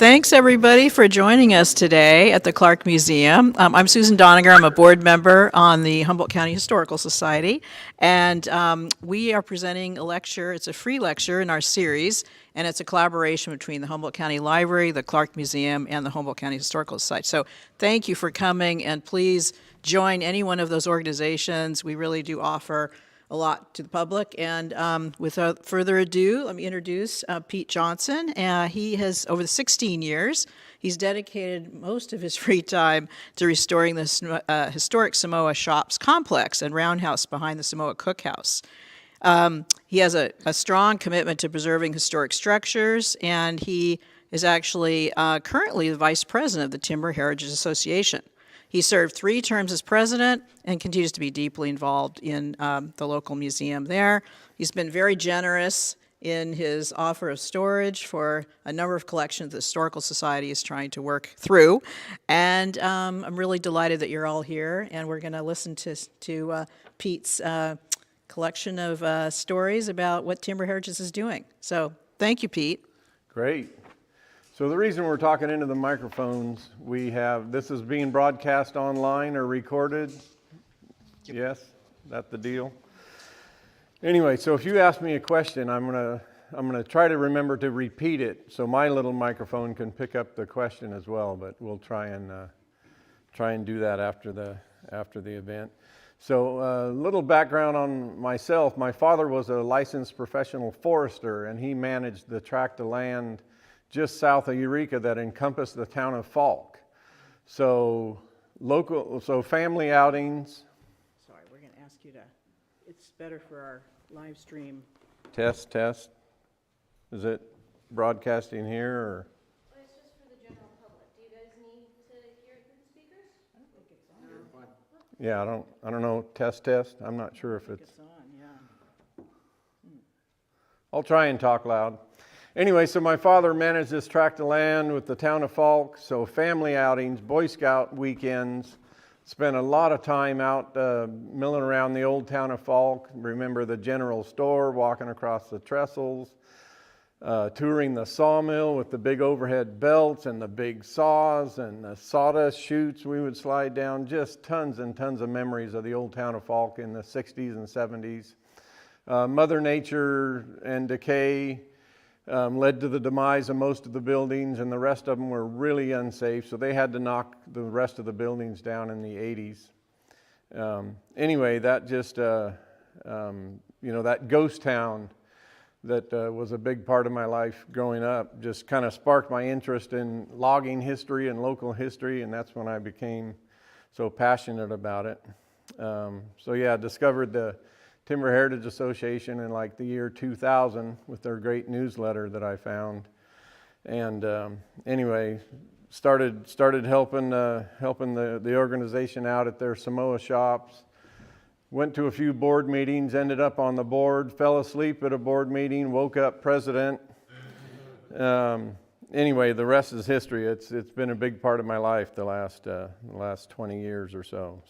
Thanks, everybody, for joining us today at the Clarke Museum. I'm Susan Doniger. I'm a board member on the Humboldt County Historical Society, and we are presenting a lecture. It's a free lecture in our series, and it's a collaboration between the Humboldt County Library, the Clarke Museum, and the Humboldt County Historical Society. So thank you for coming, and please join any one of those organizations. We really do offer a lot to the public. And without further ado, let me introduce Pete Johnston. He has, over the 16 years, he's dedicated most of his free time to restoring the historic Samoa Shops complex and Roundhouse behind the Samoa Cookhouse. He has a strong commitment to preserving historic structures, and he is actually currently the vice president of the Timber Heritage Association. He served 3 terms as president and continues to be deeply involved in the local museum there. He's been very generous in his offer of storage for a number of collections the Historical Society is trying to work through. And I'm really delighted that you're all here, and we're going to listen to Pete's collection of stories about what Timber Heritage is doing. So thank you, Pete. Great. So the reason we're talking into the microphones, this is being broadcast online or recorded. Yes, that's the deal. Anyway, so if you ask me a question, I'm gonna try to remember to repeat it so my little microphone can pick up the question as well. But we'll try and do that after the event. So a little background on myself. My father was a licensed professional forester, and he managed the tract of land just south of Eureka that encompassed the town of Falk. So family outings. Sorry, we're going to ask you to, it's better for our live stream. Test. Is it broadcasting here or? Well, it's just for the general public. Do you guys need to hear it through the speakers? I think it's on. Yeah, I don't know. Test. I'm not sure if it's on, yeah. I'll try and talk loud. Anyway, so my father managed this tract of land with the town of Falk, so family outings, Boy Scout weekends, spent a lot of time out milling around the old town of Falk. Remember the general store, walking across the trestles, touring the sawmill with the big overhead belts and the big saws and the sawdust chutes we would slide down. Just tons and tons of memories of the old town of Falk in the 60s and 70s. Mother Nature and decay led to the demise of most of the buildings, and the rest of them were really unsafe, so they had to knock the rest of the buildings down in the 80s. Anyway, that just, that ghost town that was a big part of my life growing up just kind of sparked my interest in logging history and local history, and that's when I became so passionate about it. I discovered the Timber Heritage Association in like the year 2000 with their great newsletter that I found, and started helping the organization out at their Samoa Shops. Went to a few board meetings, ended up on the board, fell asleep at a board meeting, woke up president. Anyway, the rest is history. It's been a big part of my life the last 20 years or so.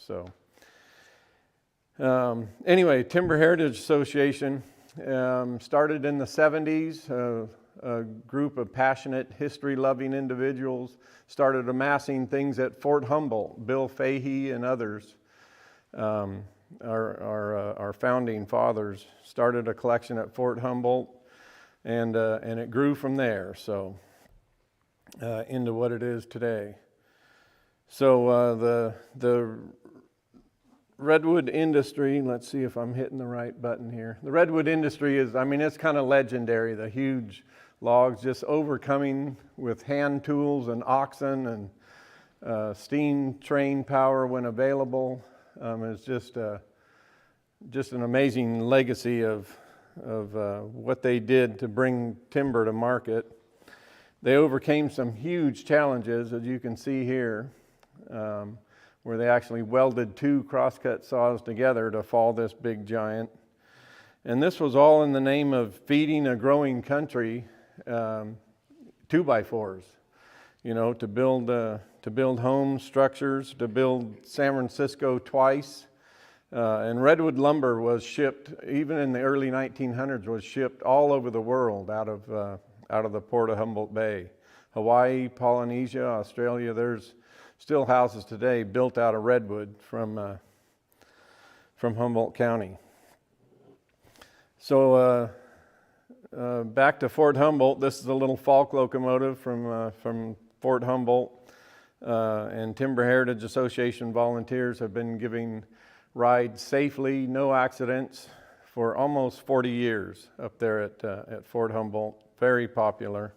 Timber Heritage Association started in the 70s. A group of passionate, history-loving individuals started amassing things at Fort Humboldt. Bill Fahey and others, our founding fathers, started a collection at Fort Humboldt, and it grew from there. So into what it is today. So the redwood industry, let's see if I'm hitting the right button here. The redwood industry is, it's kind of legendary. The huge logs just overcoming with hand tools and oxen and steam train power when available. It's just an amazing legacy of what they did to bring timber to market. They overcame some huge challenges, as you can see here, where they actually welded 2 crosscut saws together to fall this big giant. And this was all in the name of feeding a growing country 2x4s, to build home structures, to build San Francisco twice. And redwood lumber was shipped, even in the early 1900s, was shipped all over the world out of the port of Humboldt Bay. Hawaii, Polynesia, Australia. There's still houses today built out of redwood from Humboldt County. So back to Fort Humboldt. This is a little Falk locomotive from Fort Humboldt, and Timber Heritage Association volunteers have been giving rides safely, no accidents, for almost 40 years up there at Fort Humboldt. Very popular.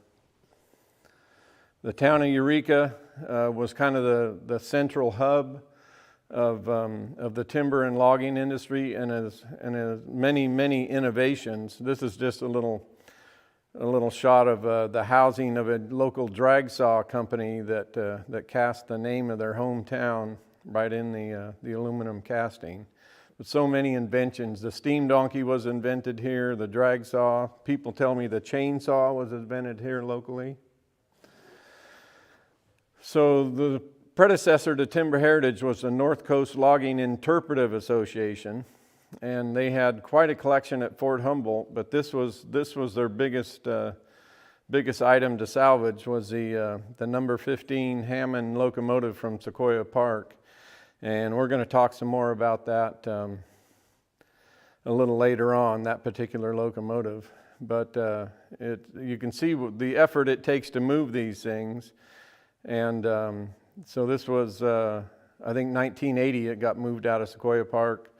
The town of Eureka was kind of the central hub of the timber and logging industry, and has many innovations. This is just a little shot of the housing of a local drag saw company that cast the name of their hometown right in the aluminum casting. But so many inventions. The steam donkey was invented here, the drag saw. People tell me the chainsaw was invented here locally. So the predecessor to Timber Heritage was the North Coast Logging Interpretive Association, and they had quite a collection at Fort Humboldt. But this was their biggest item to salvage, was the number 15 Hammond locomotive from Sequoia Park, and we're going to talk some more about that a little later on, that particular locomotive. But you can see the effort it takes to move these things, and so this was, I think 1980, it got moved out of Sequoia Park,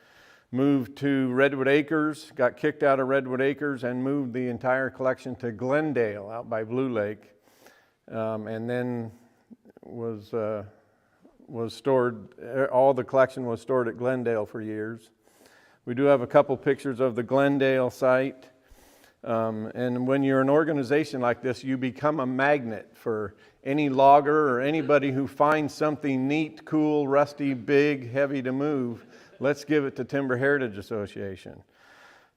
moved to Redwood Acres, got kicked out of Redwood Acres, and moved the entire collection to Glendale out by Blue Lake, and then was stored, all the collection was stored at Glendale for years. We do have a couple pictures of the Glendale site. And when you're an organization like this, you become a magnet for any logger or anybody who finds something neat, cool, rusty, big, heavy to move. Let's give it to Timber Heritage Association.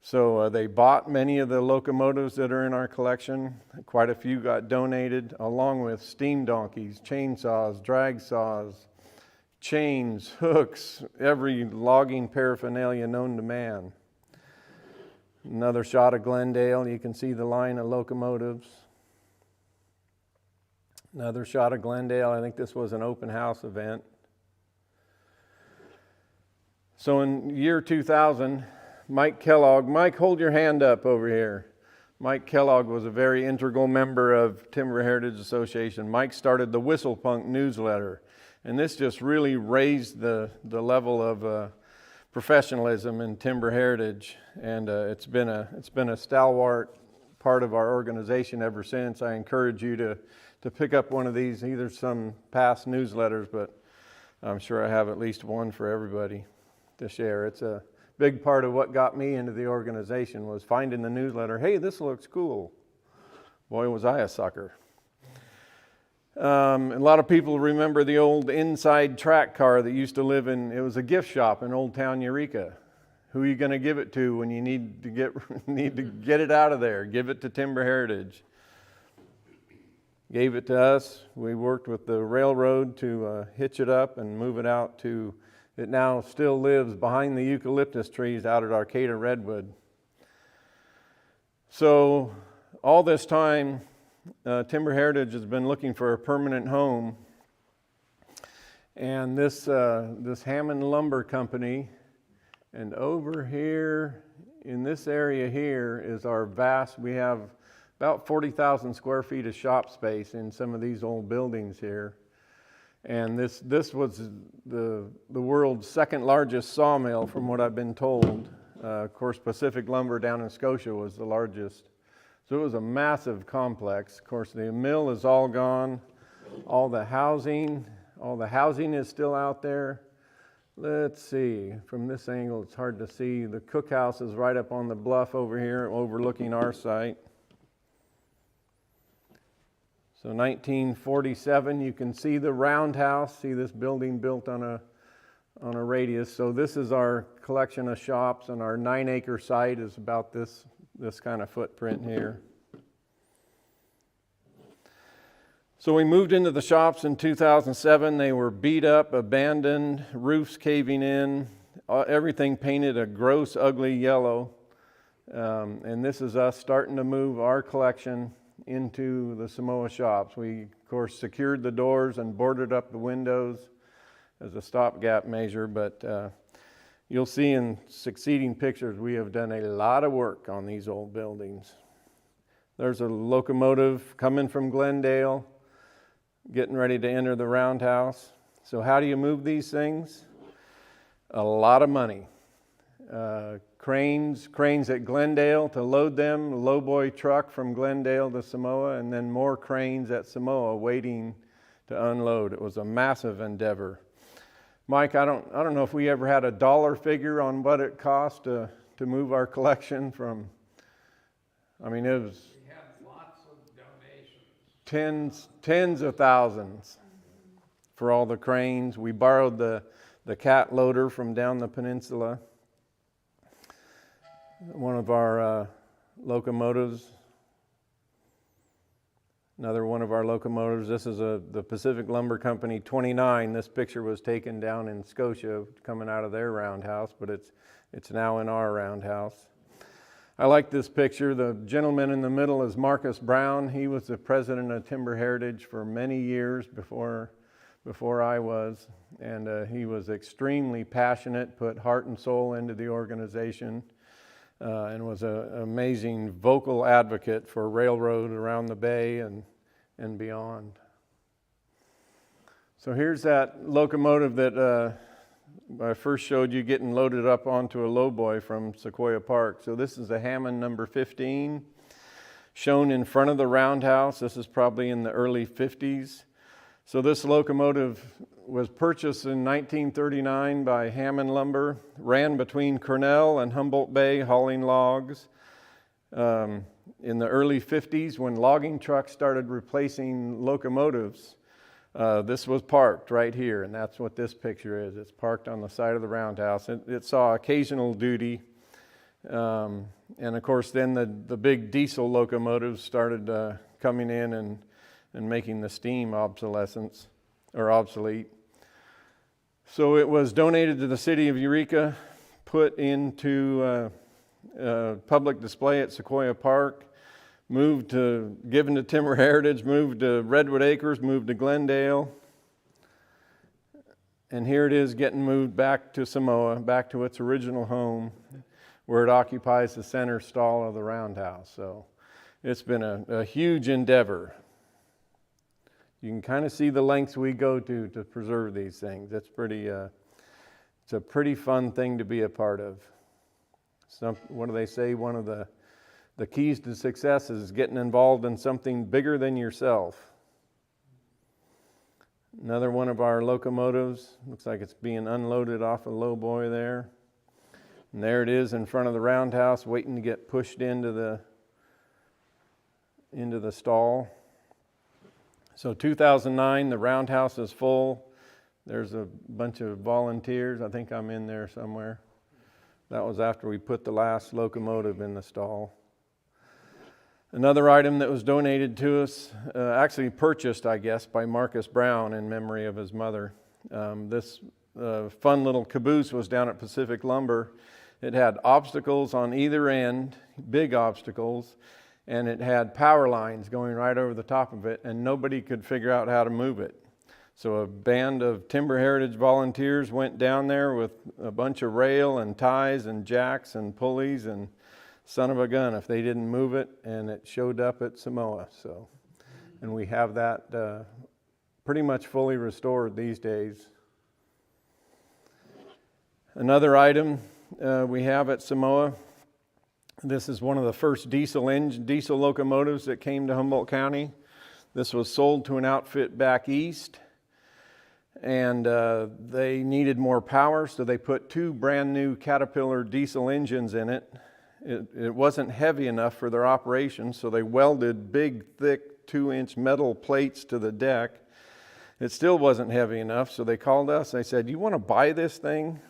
So they bought many of the locomotives that are in our collection. Quite a few got donated, along with steam donkeys, chainsaws, drag saws, chains, hooks, every logging paraphernalia known to man. Another shot of Glendale. You can see the line of locomotives. Another shot of Glendale. I think this was an open house event. So in year 2000, Mike Kellogg, Mike, hold your hand up over here. Mike Kellogg was a very integral member of Timber Heritage Association. Mike started the Whistlepunk newsletter, and this just really raised the level of professionalism in timber heritage, and it's been a stalwart part of our organization ever since. I encourage you to pick up one of these, either some past newsletters, but I'm sure I have at least one for everybody to share. It's a big part of what got me into the organization, was finding the newsletter. Hey, this looks cool. Boy, was I a sucker. A lot of people remember the old inside track car that used to live in, it was a gift shop in Old Town Eureka. Who are you going to give it to when you need to get it out of there? Give it to Timber Heritage. Gave it to us. We worked with the railroad to hitch it up and move it out to, it now still lives behind the eucalyptus trees out at Arcata Redwood. So all this time, Timber Heritage has been looking for a permanent home, and this Hammond Lumber Company, and over here in this area here is our vast, we have about 40,000 square feet of shop space in some of these old buildings here, and this was the world's second largest sawmill from what I've been told. Of course, Pacific Lumber down in Scotia was the largest. So it was a massive complex. Of course, the mill is all gone. All the housing is still out there. Let's see, from this angle it's hard to see. The cookhouse is right up on the bluff over here, overlooking our site. So 1947, you can see the Roundhouse. See this building built on a radius. So this is our collection of shops, and our 9-acre site is about this kind of footprint here. So we moved into the shops in 2007. They were beat up, abandoned, roofs caving in, everything painted a gross, ugly yellow. And this is us starting to move our collection into the Samoa Shops. We, of course, secured the doors and boarded up the windows as a stopgap measure, but you'll see in succeeding pictures we have done a lot of work on these old buildings. There's a locomotive coming from Glendale, getting ready to enter the Roundhouse. So how do you move these things? A lot of money. Cranes at Glendale to load them, a lowboy truck from Glendale to Samoa, and then more cranes at Samoa waiting to unload. It was a massive endeavor. Mike, I don't know if we ever had a dollar figure on what it cost to move our collection from, it was... We had lots of donations. Tens of thousands for all the cranes. We borrowed the cat loader from down the peninsula. One of our locomotives. Another one of our locomotives. This is the Pacific Lumber Company 29. This picture was taken down in Scotia coming out of their roundhouse, but it's now in our roundhouse. I like this picture. The gentleman in the middle is Marcus Brown. He was the president of Timber Heritage for many years before I was, and he was extremely passionate, put heart and soul into the organization, and was an amazing vocal advocate for railroad around the bay and beyond. So here's that locomotive that I first showed you getting loaded up onto a lowboy from Sequoia Park. So this is a Hammond number 15 shown in front of the Roundhouse. This is probably in the early 50s. So this locomotive was purchased in 1939 by Hammond Lumber, ran between Cornell and Humboldt Bay hauling logs. In the early 50s, when logging trucks started replacing locomotives, this was parked right here, and that's what this picture is. It's parked on the side of the Roundhouse. It saw occasional duty, and of course then the big diesel locomotives started coming in and making the steam obsolete. So it was donated to the city of Eureka, put into public display at Sequoia Park, given to Timber Heritage, moved to Redwood Acres, moved to Glendale, and here it is getting moved back to Samoa, back to its original home, where it occupies the center stall of the Roundhouse. So it's been a huge endeavor. You can kind of see the lengths we go to preserve these things. It's a pretty fun thing to be a part of. What do they say? One of the keys to success is getting involved in something bigger than yourself. Another one of our locomotives. Looks like it's being unloaded off a lowboy there. And there it is in front of the Roundhouse, waiting to get pushed into the stall. So 2009, the Roundhouse is full. There's a bunch of volunteers. I think I'm in there somewhere. That was after we put the last locomotive in the stall. Another item that was donated to us, actually purchased, I guess, by Marcus Brown in memory of his mother. This fun little caboose was down at Pacific Lumber. It had obstacles on either end, big obstacles, and it had power lines going right over the top of it, and nobody could figure out how to move it. So a band of Timber Heritage volunteers went down there with a bunch of rail and ties and jacks and pulleys, and son of a gun if they didn't move it, and it showed up at Samoa. So, and we have that pretty much fully restored these days. Another item we have at Samoa. This is one of the first diesel locomotives that came to Humboldt County. This was sold to an outfit back east, and they needed more power, so they put two brand new Caterpillar diesel engines in it. It wasn't heavy enough for their operation, so they welded big, thick 2-inch metal plates to the deck. It still wasn't heavy enough, so they called us. They said, "You want to buy this thing?"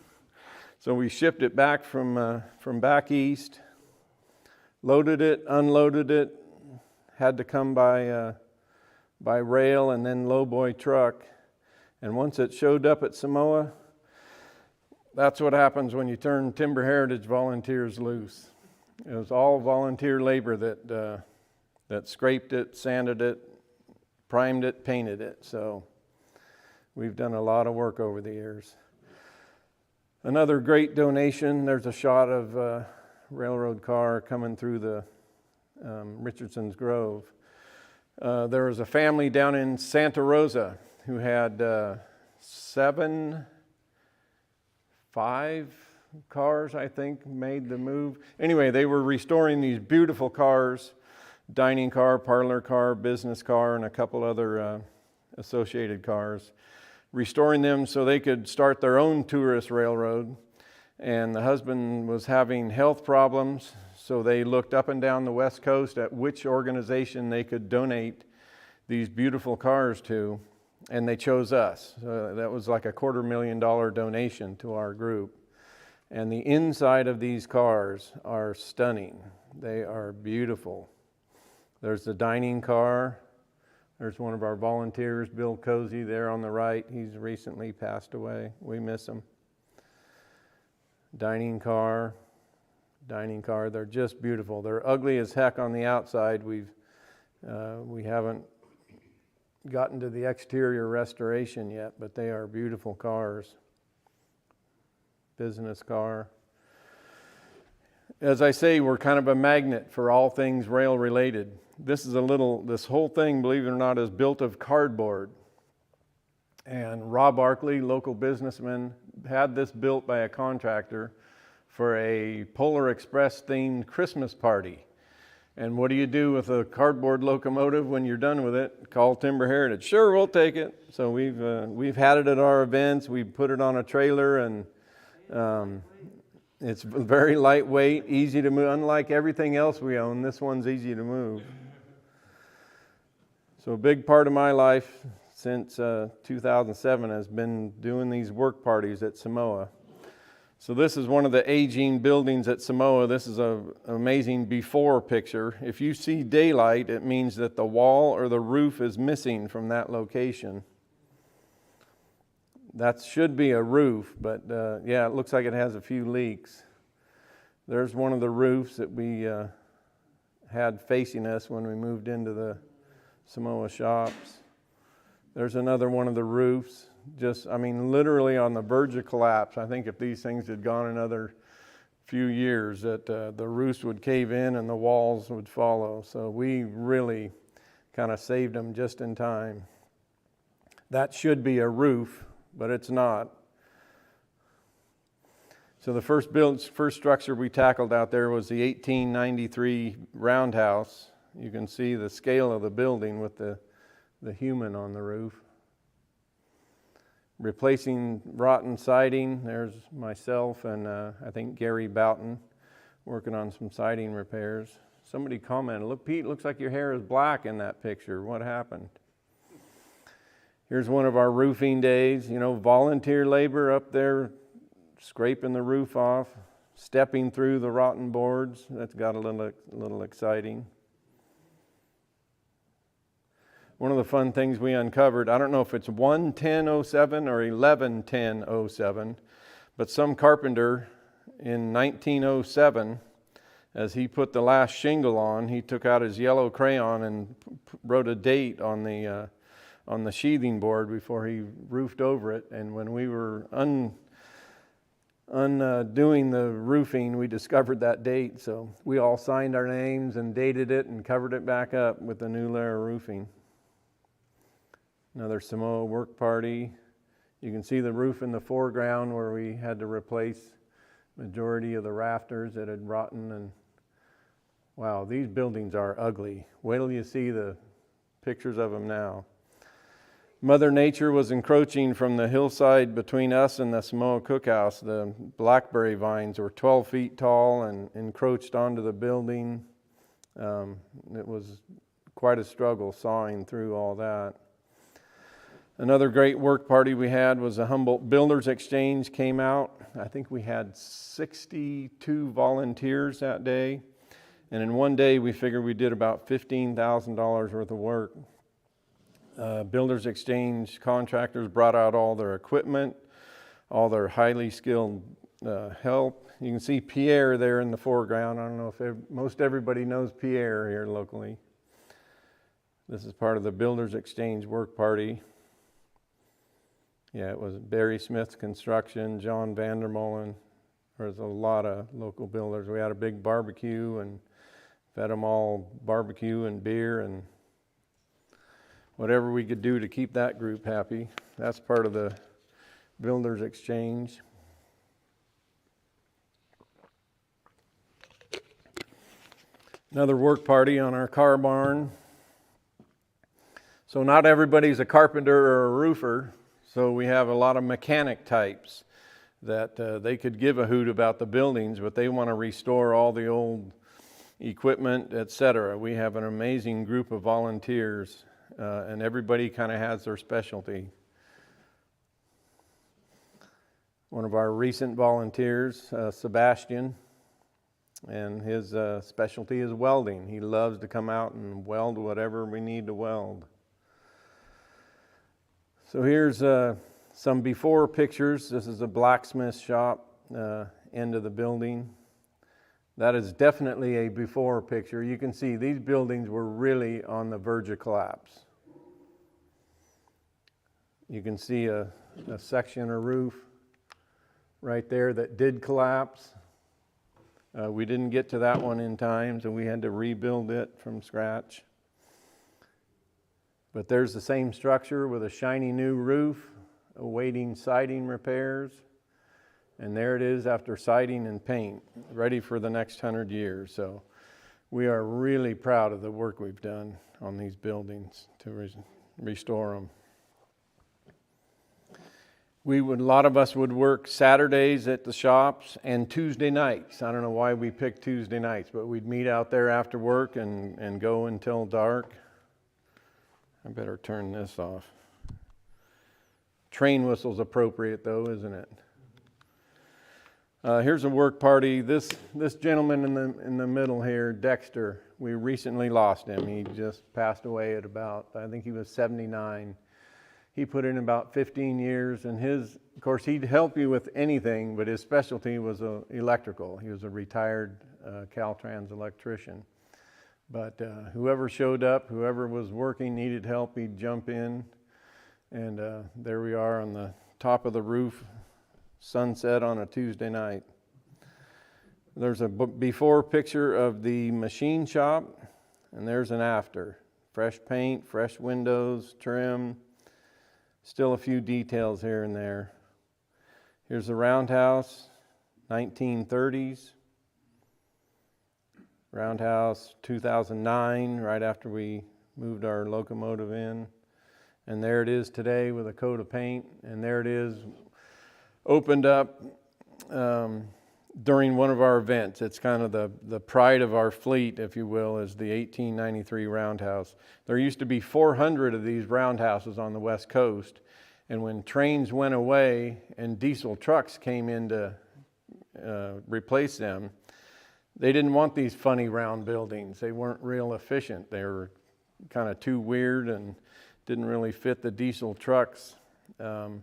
So we shipped it back from back east. Loaded it, unloaded it, had to come by rail and then lowboy truck. And once it showed up at Samoa, that's what happens when you turn Timber Heritage volunteers loose. It was all volunteer labor that that scraped it, sanded it, primed it, painted it. So we've done a lot of work over the years. Another great donation, there's a shot of a railroad car coming through the Richardson's Grove. There was a family down in Santa Rosa who had 5 cars, I think, made the move. Anyway, they were restoring these beautiful cars, dining car, parlor car, business car, and a couple other associated cars, restoring them so they could start their own tourist railroad. And the husband was having health problems, so they looked up and down the West Coast at which organization they could donate these beautiful cars to, and they chose us. That was like a $250,000 donation to our group. And the inside of these cars are stunning. They are beautiful. There's the dining car. There's one of our volunteers, Bill Cozy, there on the right. He's recently passed away. We miss him. Dining car. They're just beautiful. They're ugly as heck on the outside. We haven't gotten to the exterior restoration yet, but they are beautiful cars. Business car. As I say, we're kind of a magnet for all things rail related. This whole thing, believe it or not, is built of cardboard. And Rob Arkley, local businessman, had this built by a contractor for a Polar Express themed Christmas party. And what do you do with a cardboard locomotive when you're done with it? Call Timber Heritage. Sure, we'll take it. So we've had it at our events. We put it on a trailer, and it's very lightweight, easy to move. Unlike everything else we own, this one's easy to move. So a big part of my life since 2007 has been doing these work parties at Samoa. So this is one of the aging buildings at Samoa. This is an amazing before picture. If you see daylight, it means that the wall or the roof is missing from that location. That should be a roof, but yeah, it looks like it has a few leaks. There's one of the roofs that we had facing us when we moved into the Samoa Shops. There's another one of the roofs, literally on the verge of collapse. I think if these things had gone another few years, that the roofs would cave in and the walls would follow. So we really kind of saved them just in time. That should be a roof, but it's not. So the first structure we tackled out there was the 1893 Roundhouse. You can see the scale of the building with the human on the roof. Replacing rotten siding, there's myself and I think Gary Boughton working on some siding repairs. Somebody commented, "Look, Pete, looks like your hair is black in that picture. What happened?" Here's one of our roofing days, volunteer labor up there, scraping the roof off, stepping through the rotten boards. That's got a little exciting. One of the fun things we uncovered, I don't know if it's 11007 or 111007, but some carpenter in 1907, as he put the last shingle on, he took out his yellow crayon and wrote a date on the sheathing board before he roofed over it. And when we were undoing the roofing, we discovered that date. So we all signed our names and dated it and covered it back up with the new layer of roofing. Another Samoa work party. You can see the roof in the foreground where we had to replace majority of the rafters that had rotten. And wow, these buildings are ugly. Wait till you see the pictures of them now. Mother Nature was encroaching from the hillside between us and the Samoa Cookhouse. The blackberry vines were 12 feet tall and encroached onto the building. It was quite a struggle sawing through all that. Another great work party we had was the Humboldt Builders Exchange came out. I think we had 62 volunteers that day. And in one day, we figured we did about $15,000 worth of work. Builders Exchange contractors brought out all their equipment, all their highly skilled help. You can see Pierre there in the foreground. I don't know if most everybody knows Pierre here locally. This is part of the Builders Exchange work party. Yeah, it was Barry Smith's Construction, John Vandermolen. There's a lot of local builders. We had a big barbecue and fed them all barbecue and beer and whatever we could do to keep that group happy. That's part of the Builders Exchange. Another work party on our car barn. So not everybody's a carpenter or a roofer, so we have a lot of mechanic types that they could give a hoot about the buildings, but they want to restore all the old equipment, etc. We have an amazing group of volunteers, and everybody kind of has their specialty. One of our recent volunteers, Sebastian, and his specialty is welding. He loves to come out and weld whatever we need to weld. So here's some before pictures. This is a blacksmith shop, end of the building. That is definitely a before picture. You can see these buildings were really on the verge of collapse. You can see a section of roof right there that did collapse. We didn't get to that one in time, so we had to rebuild it from scratch. But there's the same structure with a shiny new roof, awaiting siding repairs. And there it is after siding and paint, ready for the next 100 years. So we are really proud of the work we've done on these buildings to restore them. A lot of us would work Saturdays at the shops and Tuesday nights. I don't know why we picked Tuesday nights, but we'd meet out there after work and go until dark. I better turn this off. Train whistle's appropriate though, isn't it? Here's a work party. This gentleman in the middle here, Dexter, we recently lost him. He just passed away at about, I think he was 79. He put in about 15 years, and of course, he'd help you with anything, but his specialty was electrical. He was a retired Caltrans electrician. But whoever showed up, whoever was working, needed help, he'd jump in. And there we are on the top of the roof, sunset on a Tuesday night. There's a before picture of the machine shop, and there's an after. Fresh paint, fresh windows, trim. Still a few details here and there. Here's the Roundhouse, 1930s. Roundhouse 2009, right after we moved our locomotive in. And there it is today with a coat of paint. And there it is, opened up during one of our events. It's kind of the pride of our fleet, if you will, is the 1893 Roundhouse. There used to be 400 of these roundhouses on the West Coast. And when trains went away and diesel trucks came in to replace them, they didn't want these funny round buildings. They weren't real efficient. They were kind of too weird and didn't really fit the diesel trucks. And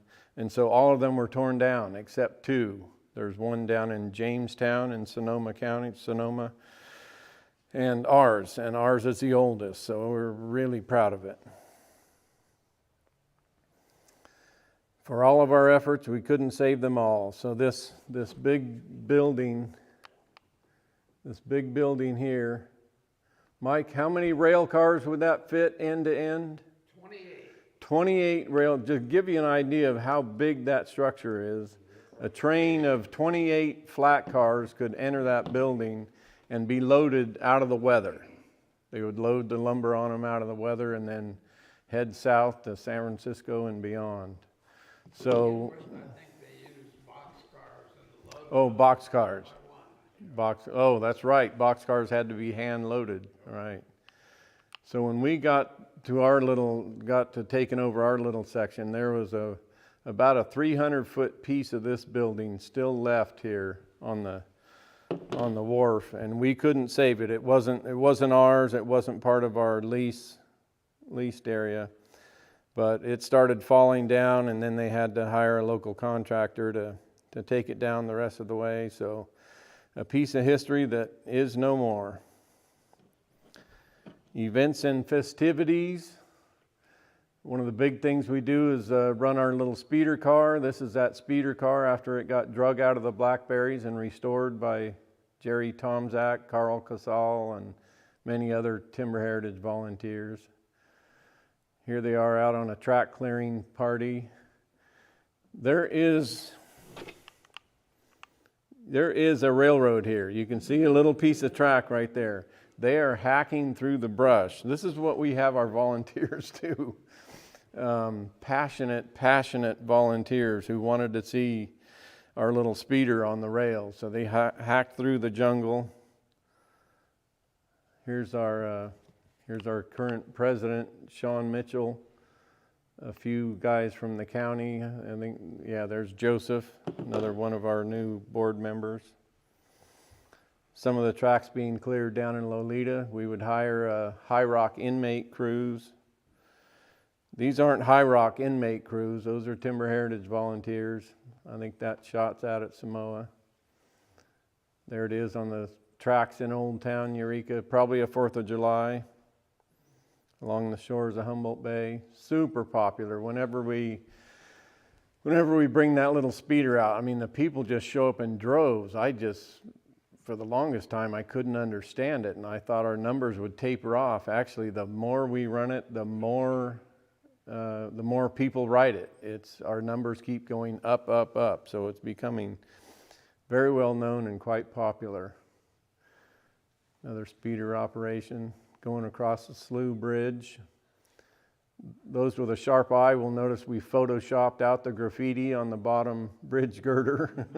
so all of them were torn down except two. There's one down in Jamestown in Sonoma County, Sonoma, and ours is the oldest, so we're really proud of it. For all of our efforts, we couldn't save them all. So this big building here, Mike, how many rail cars would that fit end to end? 28 rail, just give you an idea of how big that structure is. A train of 28 flat cars could enter that building and be loaded out of the weather. They would load the lumber on them out of the weather and then head south to San Francisco and beyond. So, I think they use boxcars and load. oh, boxcars. Oh, that's right. Boxcars had to be hand loaded, right? So when we got to taking over our little section, there was about a 300-foot piece of this building still left here on the wharf, and we couldn't save it. It wasn't ours. It wasn't part of our leased area, but it started falling down, and then they had to hire a local contractor to take it down the rest of the way. So a piece of history that is no more. Events and festivities. One of the big things we do is run our little speeder car. This is that speeder car after it got drug out of the blackberries and restored by Jerry Tomzak, Carl Casal, and many other Timber Heritage volunteers. Here they are out on a track clearing party. There is a railroad here. You can see a little piece of track right there. They are hacking through the brush. This is what we have our volunteers do. Passionate volunteers who wanted to see our little speeder on the rails. So they hacked through the jungle. Here's our current president, Sean Mitchell. A few guys from the county. I think, yeah, there's Joseph, another one of our new board members. Some of the tracks being cleared down in Lolita. We would hire High Rock inmate crews. These aren't High Rock inmate crews. Those are Timber Heritage volunteers. I think that shot's out at Samoa. There it is on the tracks in Old Town, Eureka. Probably a 4th of July. Along the shores of Humboldt Bay. Super popular. Whenever we bring that little speeder out, I mean, the people just show up in droves. For the longest time, I couldn't understand it, and I thought our numbers would taper off. Actually, the more we run it, the more people ride it. Our numbers keep going up. So it's becoming very well known and quite popular. Another speeder operation. Going across the Slough Bridge. Those with a sharp eye will notice we photoshopped out the graffiti on the bottom bridge girder.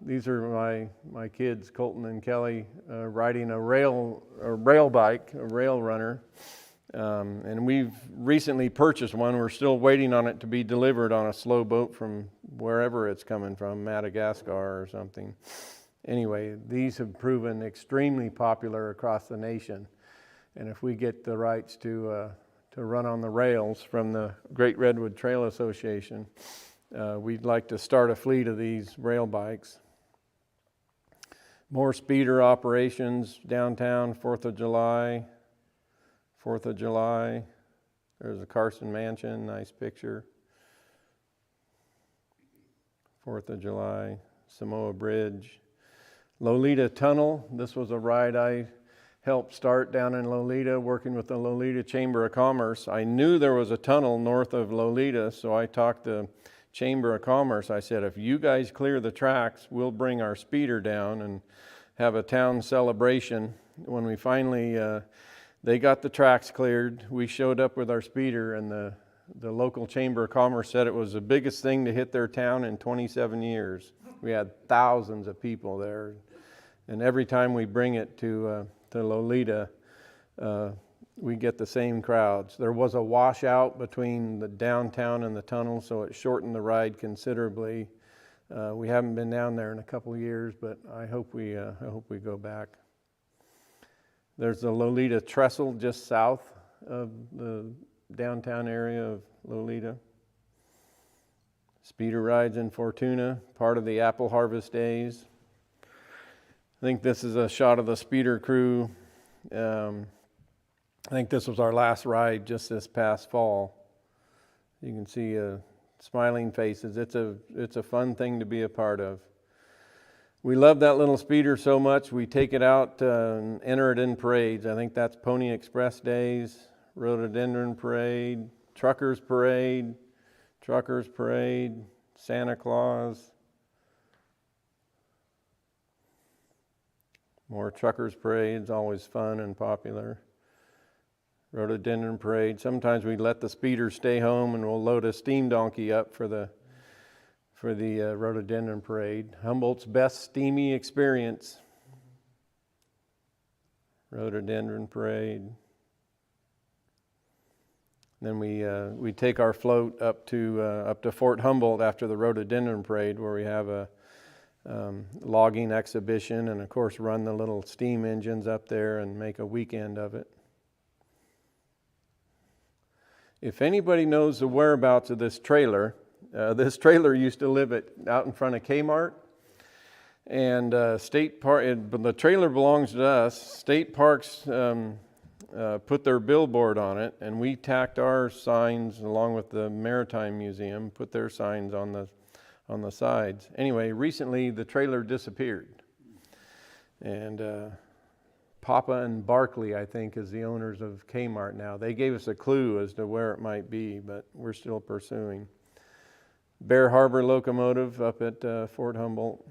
These are my kids, Colton and Kelly, riding a rail bike, a rail runner. And we've recently purchased one. We're still waiting on it to be delivered on a slow boat from wherever it's coming from, Madagascar or something. Anyway, these have proven extremely popular across the nation. And if we get the rights to run on the rails from the Great Redwood Trail Association, we'd like to start a fleet of these rail bikes. More speeder operations downtown, 4th of July. 4th of July. There's a Carson Mansion, nice picture. 4th of July, Samoa Bridge. Lolita Tunnel, this was a ride I helped start down in Lolita, working with the Lolita Chamber of Commerce. I knew there was a tunnel north of Lolita, so I talked to Chamber of Commerce. I said, if you guys clear the tracks, we'll bring our speeder down and have a town celebration. When we finally, they got the tracks cleared, we showed up with our speeder, and the local Chamber of Commerce said it was the biggest thing to hit their town in 27 years. We had thousands of people there. And every time we bring it to Lolita, we get the same crowds. There was a washout between the downtown and the tunnel, so it shortened the ride considerably. We haven't been down there in a couple of years, but I hope we go back. There's the Lolita Trestle just south of the downtown area of Lolita. Speeder rides in Fortuna, part of the apple harvest days. I think this is a shot of the speeder crew. I think this was our last ride just this past fall. You can see smiling faces. It's a fun thing to be a part of. We love that little speeder so much, we take it out and enter it in parades. I think that's Pony Express Days, Rhododendron Parade, Truckers Parade, Santa Claus. More Truckers Parades, always fun and popular. Rhododendron Parade. Sometimes we let the speeder stay home and we'll load a steam donkey up for the Rhododendron Parade. Humboldt's best steamy experience. Rhododendron Parade. Then we take our float up to Fort Humboldt after the Rhododendron Parade, where we have a logging exhibition, and of course run the little steam engines up there and make a weekend of it. If anybody knows the whereabouts of this trailer used to live out in front of Kmart. And state park, the trailer belongs to us. State parks put their billboard on it, and we tacked our signs along with the Maritime Museum, put their signs on the sides. Anyway, recently the trailer disappeared. And Papa and Barkley, I think, is the owners of Kmart now. They gave us a clue as to where it might be, but we're still pursuing. Bear Harbor locomotive up at Fort Humboldt.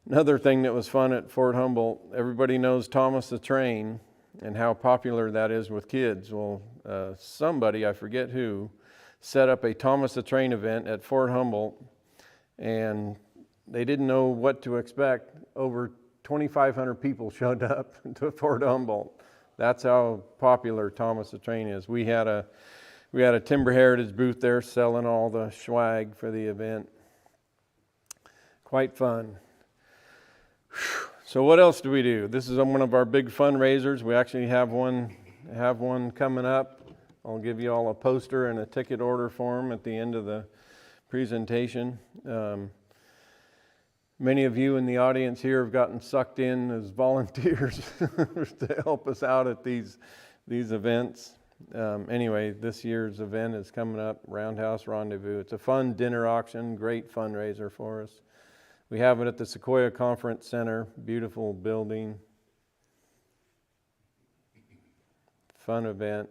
Another thing that was fun at Fort Humboldt, everybody knows Thomas the Train and how popular that is with kids. Well, somebody, I forget who, set up a Thomas the Train event at Fort Humboldt, and they didn't know what to expect. Over 2,500 people showed up to Fort Humboldt. That's how popular Thomas the Train is. We had a Timber Heritage booth there selling all the swag for the event. Quite fun. So what else do we do? This is one of our big fundraisers. We actually have one coming up. I'll give you all a poster and a ticket order form at the end of the presentation. Many of you in the audience here have gotten sucked in as volunteers to help us out at these events. Anyway, this year's event is coming up, Roundhouse Rendezvous. It's a fun dinner auction, great fundraiser for us. We have it at the Sequoia Conference Center, beautiful building. Fun event.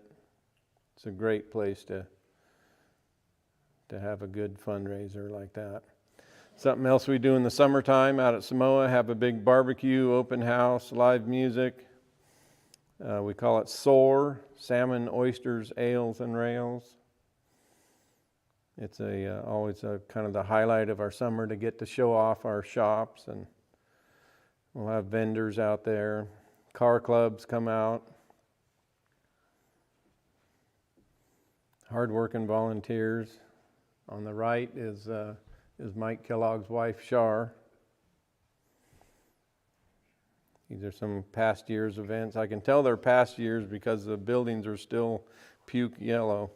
It's a great place to have a good fundraiser like that. Something else we do in the summertime out at Samoa, have a big barbecue, open house, live music. We call it SOAR, Salmon, Oysters, Ales, and Rails. It's always kind of the highlight of our summer to get to show off our shops, and we'll have vendors out there. Car clubs come out. Hard-working volunteers. On the right is Mike Kellogg's wife, Shar. These are some past year's events. I can tell they're past years because the buildings are still puke yellow.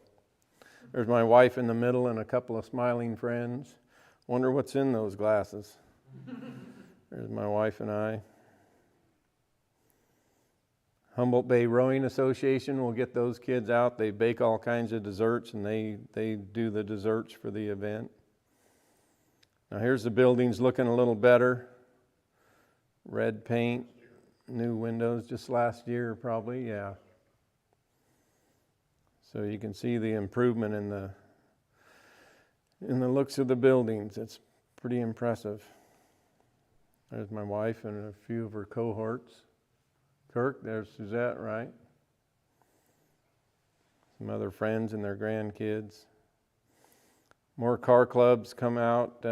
There's my wife in the middle and a couple of smiling friends. Wonder what's in those glasses. There's my wife and I. Humboldt Bay Rowing Association will get those kids out. They bake all kinds of desserts, and they do the desserts for the event. Now here's the buildings looking a little better. Red paint, new windows just last year probably, yeah. So you can see the improvement in the looks of the buildings. It's pretty impressive. There's my wife and a few of her cohorts. Kirk, there's Suzette, right? Some other friends and their grandkids. More car clubs come out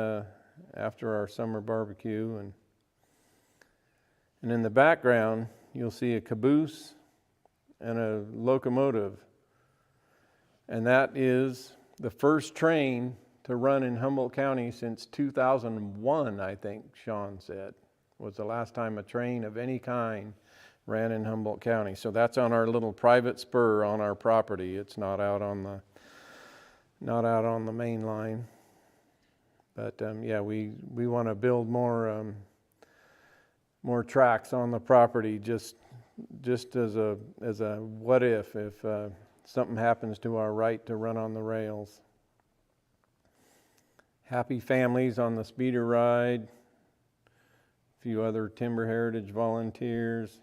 after our summer barbecue. And in the background, you'll see a caboose and a locomotive. And that is the first train to run in Humboldt County since 2001, I think Sean said, was the last time a train of any kind ran in Humboldt County. So that's on our little private spur on our property. It's not out on the main line. But yeah, we want to build more tracks on the property, just as a what if something happens to our right to run on the rails. Happy families on the speeder ride. A few other Timber Heritage volunteers.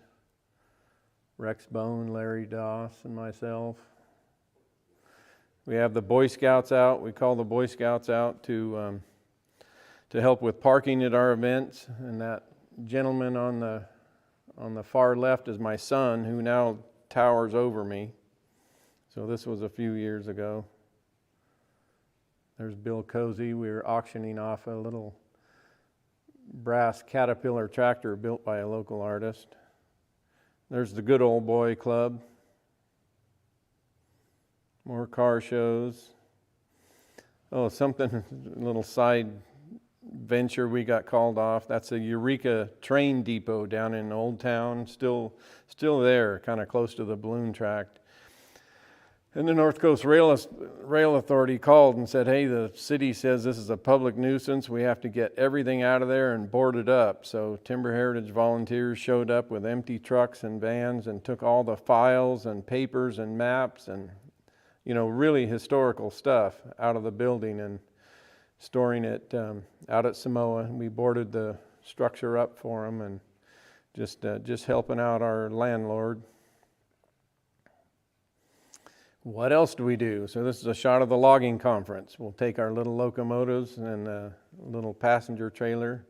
Rex Bone, Larry Doss, and myself. We have the Boy Scouts out. We call the Boy Scouts out to help with parking at our events. And that gentleman on the far left is my son, who now towers over me. So this was a few years ago. There's Bill Cozy. We were auctioning off a little brass Caterpillar tractor built by a local artist. There's the Good Old Boy Club. More car shows. Oh, something, a little side venture we got called off. That's a Eureka train depot down in Old Town. Still there, kind of close to the balloon tract. And the North Coast Rail Authority called and said, hey, the city says this is a public nuisance. We have to get everything out of there and board it up. So Timber Heritage volunteers showed up with empty trucks and vans and took all the files and papers and maps and, really historical stuff out of the building and storing it out at Samoa. We boarded the structure up for them and just helping out our landlord. What else do we do? So this is a shot of the logging conference. We'll take our little locomotives and a little passenger trailer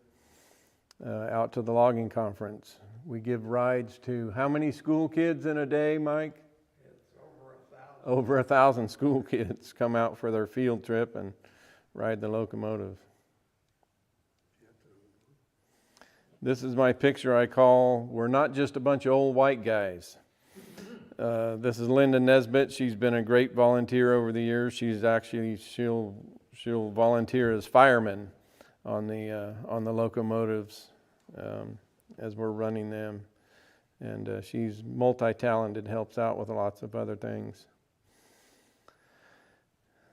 out to the logging conference. We give rides to how many school kids in a day, Mike? It's over 1,000. Over 1,000 school kids come out for their field trip and ride the locomotive. This is my picture I call, we're not just a bunch of old white guys. This is Linda Nesbitt. She's been a great volunteer over the years. She'll volunteer as fireman on the locomotives as we're running them, and she's multi-talented, helps out with lots of other things.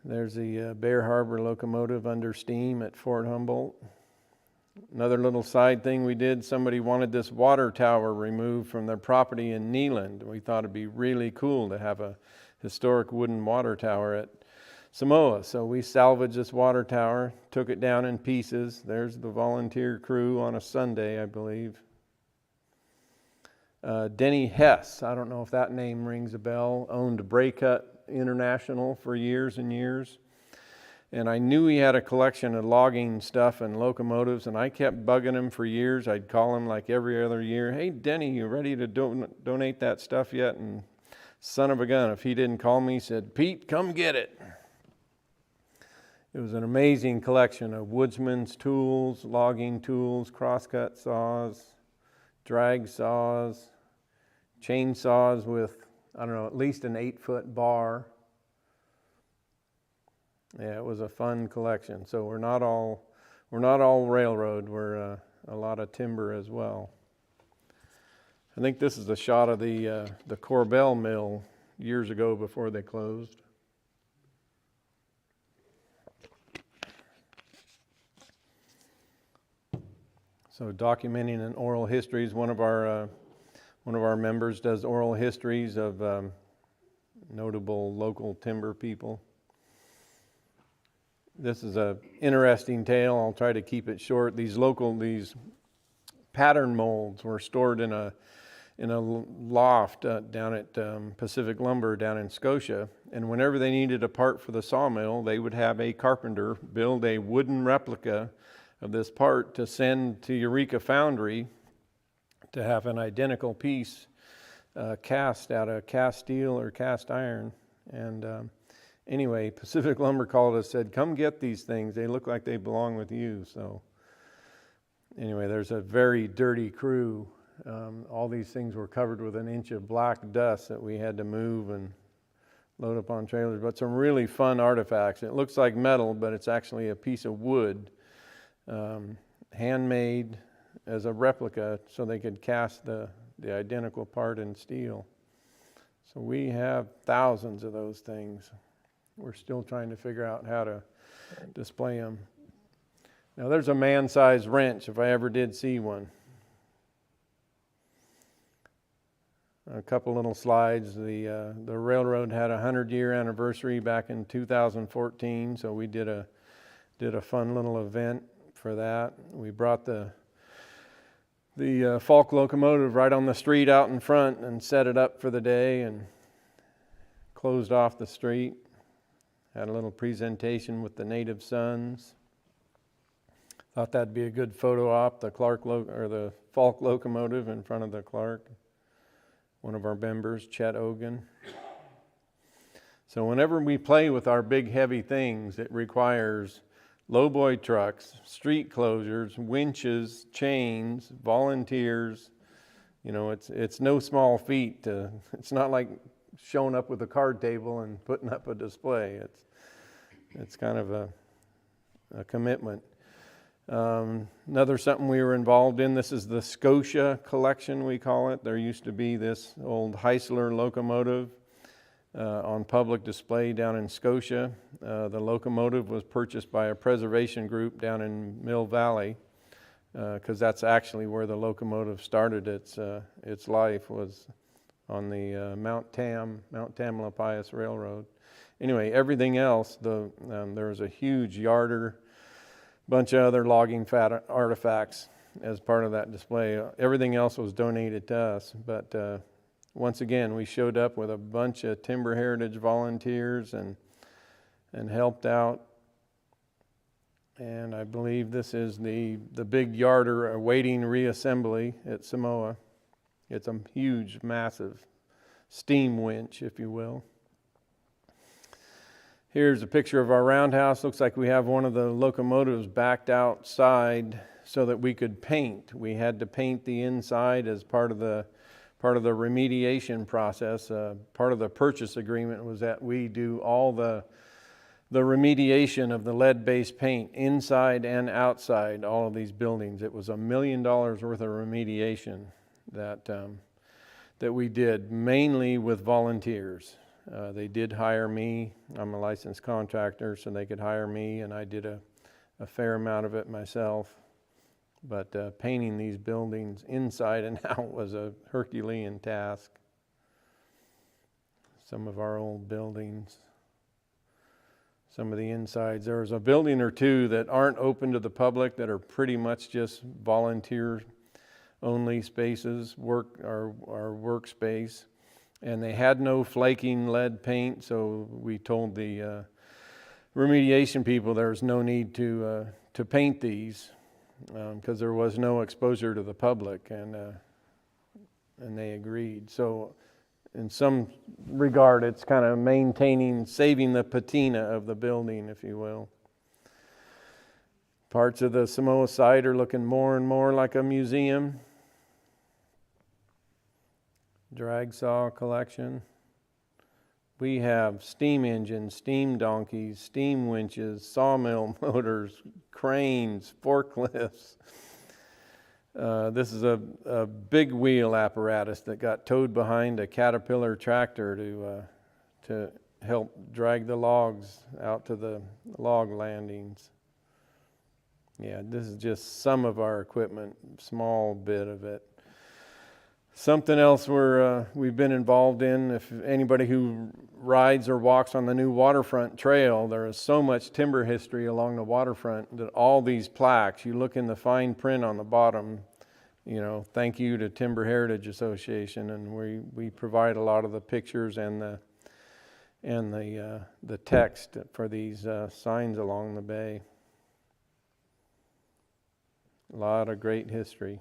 There's the Bear Harbor locomotive under steam at Fort Humboldt. Another little side thing we did, somebody wanted this water tower removed from their property in Neeland. We thought it'd be really cool to have a historic wooden water tower at Samoa. So we salvaged this water tower, took it down in pieces. There's the volunteer crew on a Sunday, I believe. Denny Hess, I don't know if that name rings a bell, owned Braycut International for years and years. And I knew he had a collection of logging stuff and locomotives, and I kept bugging him for years. I'd call him like every other year, hey, Denny, you ready to donate that stuff yet? And son of a gun, if he didn't call me, he said, Pete, come get it. It was an amazing collection of woodsman's tools, logging tools, crosscut saws, drag saws, chainsaws with, at least an 8-foot bar. Yeah, it was a fun collection. So we're not all railroad. We're a lot of timber as well. I think this is a shot of the Corbell mill years ago before they closed. So documenting an oral histories. One of our members does oral histories of notable local timber people. This is a interesting tale. I'll try to keep it short. These pattern molds were stored in a loft down at Pacific Lumber down in Scotia. And whenever they needed a part for the sawmill, they would have a carpenter build a wooden replica of this part to send to Eureka Foundry to have an identical piece cast out of cast steel or cast iron. And anyway, Pacific Lumber called us, said, come get these things. They look like they belong with you. So anyway, there's a very dirty crew. All these things were covered with an inch of black dust that we had to move and load up on trailers. But some really fun artifacts. It looks like metal, but it's actually a piece of wood, handmade as a replica so they could cast the identical part in steel. So we have thousands of those things. We're still trying to figure out how to display them. Now there's a man-sized wrench, if I ever did see one. A couple little slides. The railroad had a 100-year anniversary back in 2014, so we did a fun little event for that. We brought the Falk locomotive right on the street out in front and set it up for the day and closed off the street. Had a little presentation with the native sons. Thought that'd be a good photo op, the Falk locomotive in front of the Clarke. One of our members, Chet Ogan. So whenever we play with our big heavy things, it requires lowboy trucks, street closures, winches, chains, volunteers. It's no small feat. It's not like showing up with a card table and putting up a display. It's kind of a commitment. Another something we were involved in, this is the Scotia collection, we call it. There used to be this old Heisler locomotive on public display down in Scotia. The locomotive was purchased by a preservation group down in Mill Valley, because that's actually where the locomotive started its life, was on the Mount Tamalpais Railroad. Anyway, everything else, there was a huge yarder, bunch of other logging artifacts as part of that display. Everything else was donated to us, but once again, we showed up with a bunch of Timber Heritage volunteers and helped out. And I believe this is the big yarder awaiting reassembly at Samoa. It's a huge, massive steam winch, if you will. Here's a picture of our roundhouse. Looks like we have one of the locomotives backed outside so that we could paint. We had to paint the inside as part of the remediation process. Part of the purchase agreement was that we do all the remediation of the lead-based paint inside and outside all of these buildings. It was $1 million worth of remediation that we did, mainly with volunteers. They did hire me. I'm a licensed contractor, so they could hire me, and I did a fair amount of it myself. But painting these buildings inside and out was a Herculean task. Some of our old buildings, some of the insides. There's a building or two that aren't open to the public, that are pretty much just volunteer-only spaces, our workspace. And they had no flaking lead paint, so we told the remediation people there was no need to paint these, because there was no exposure to the public, and they agreed. So in some regard, it's kind of saving the patina of the building, if you will. Parts of the Samoa site are looking more and more like a museum. Drag saw collection. We have steam engines, steam donkeys, steam winches, sawmill motors, cranes, forklifts. This is a big wheel apparatus that got towed behind a Caterpillar tractor to help drag the logs out to the log landings. Yeah, this is just some of our equipment, small bit of it. Something else we've been involved in, if anybody who rides or walks on the new waterfront trail, there is so much timber history along the waterfront that all these plaques, you look in the fine print on the bottom, thank you to Timber Heritage Association, and we provide a lot of the pictures and the text for these signs along the bay. A lot of great history.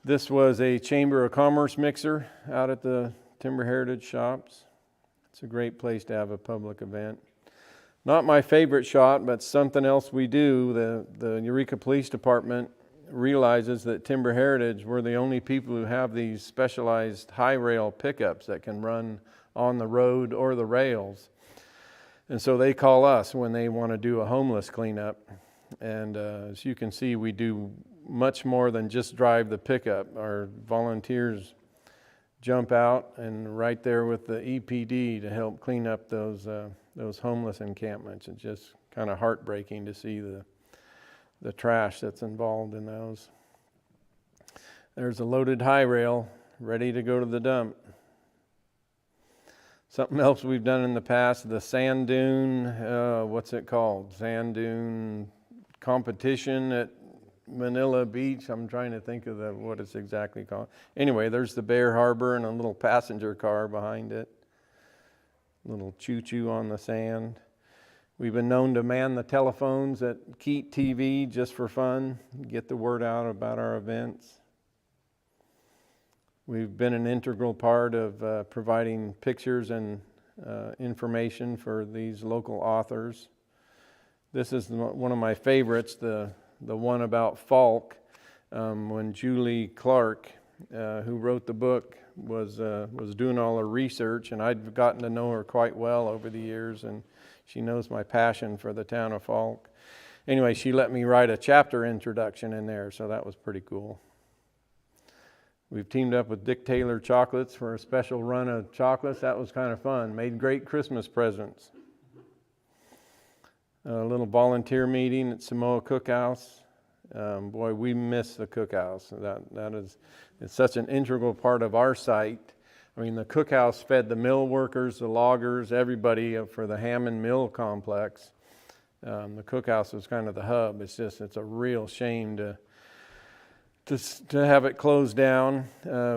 This was a Chamber of Commerce mixer out at the Timber Heritage Shops. It's a great place to have a public event. Not my favorite shot, but something else we do. The Eureka Police Department realizes that Timber Heritage, we're the only people who have these specialized high rail pickups that can run on the road or the rails. And so they call us when they want to do a homeless cleanup. And as you can see, we do much more than just drive the pickup. Our volunteers jump out and right there with the EPD to help clean up those homeless encampments. It's just kind of heartbreaking to see the trash that's involved in those. There's a loaded high rail ready to go to the dump. Something else we've done in the past, the sand dune, what's it called? Sand dune competition at Manila Beach. I'm trying to think of what it's exactly called. Anyway, there's the Bear Harbor and a little passenger car behind it. Little choo-choo on the sand. We've been known to man the telephones at Keat TV just for fun, get the word out about our events. We've been an integral part of providing pictures and information for these local authors. This is one of my favorites, the one about Falk, when Julie Clarke, who wrote the book, was doing all her research, and I'd gotten to know her quite well over the years, and she knows my passion for the town of Falk. Anyway, she let me write a chapter introduction in there, so that was pretty cool. We've teamed up with Dick Taylor Chocolates for a special run of chocolates. That was kind of fun. Made great Christmas presents. A little volunteer meeting at Samoa Cookhouse. Boy, we miss the cookhouse. It's such an integral part of our site. I mean, the cookhouse fed the mill workers, the loggers, everybody for the Hammond Mill complex. The cookhouse was kind of the hub. It's a real shame to have it closed down.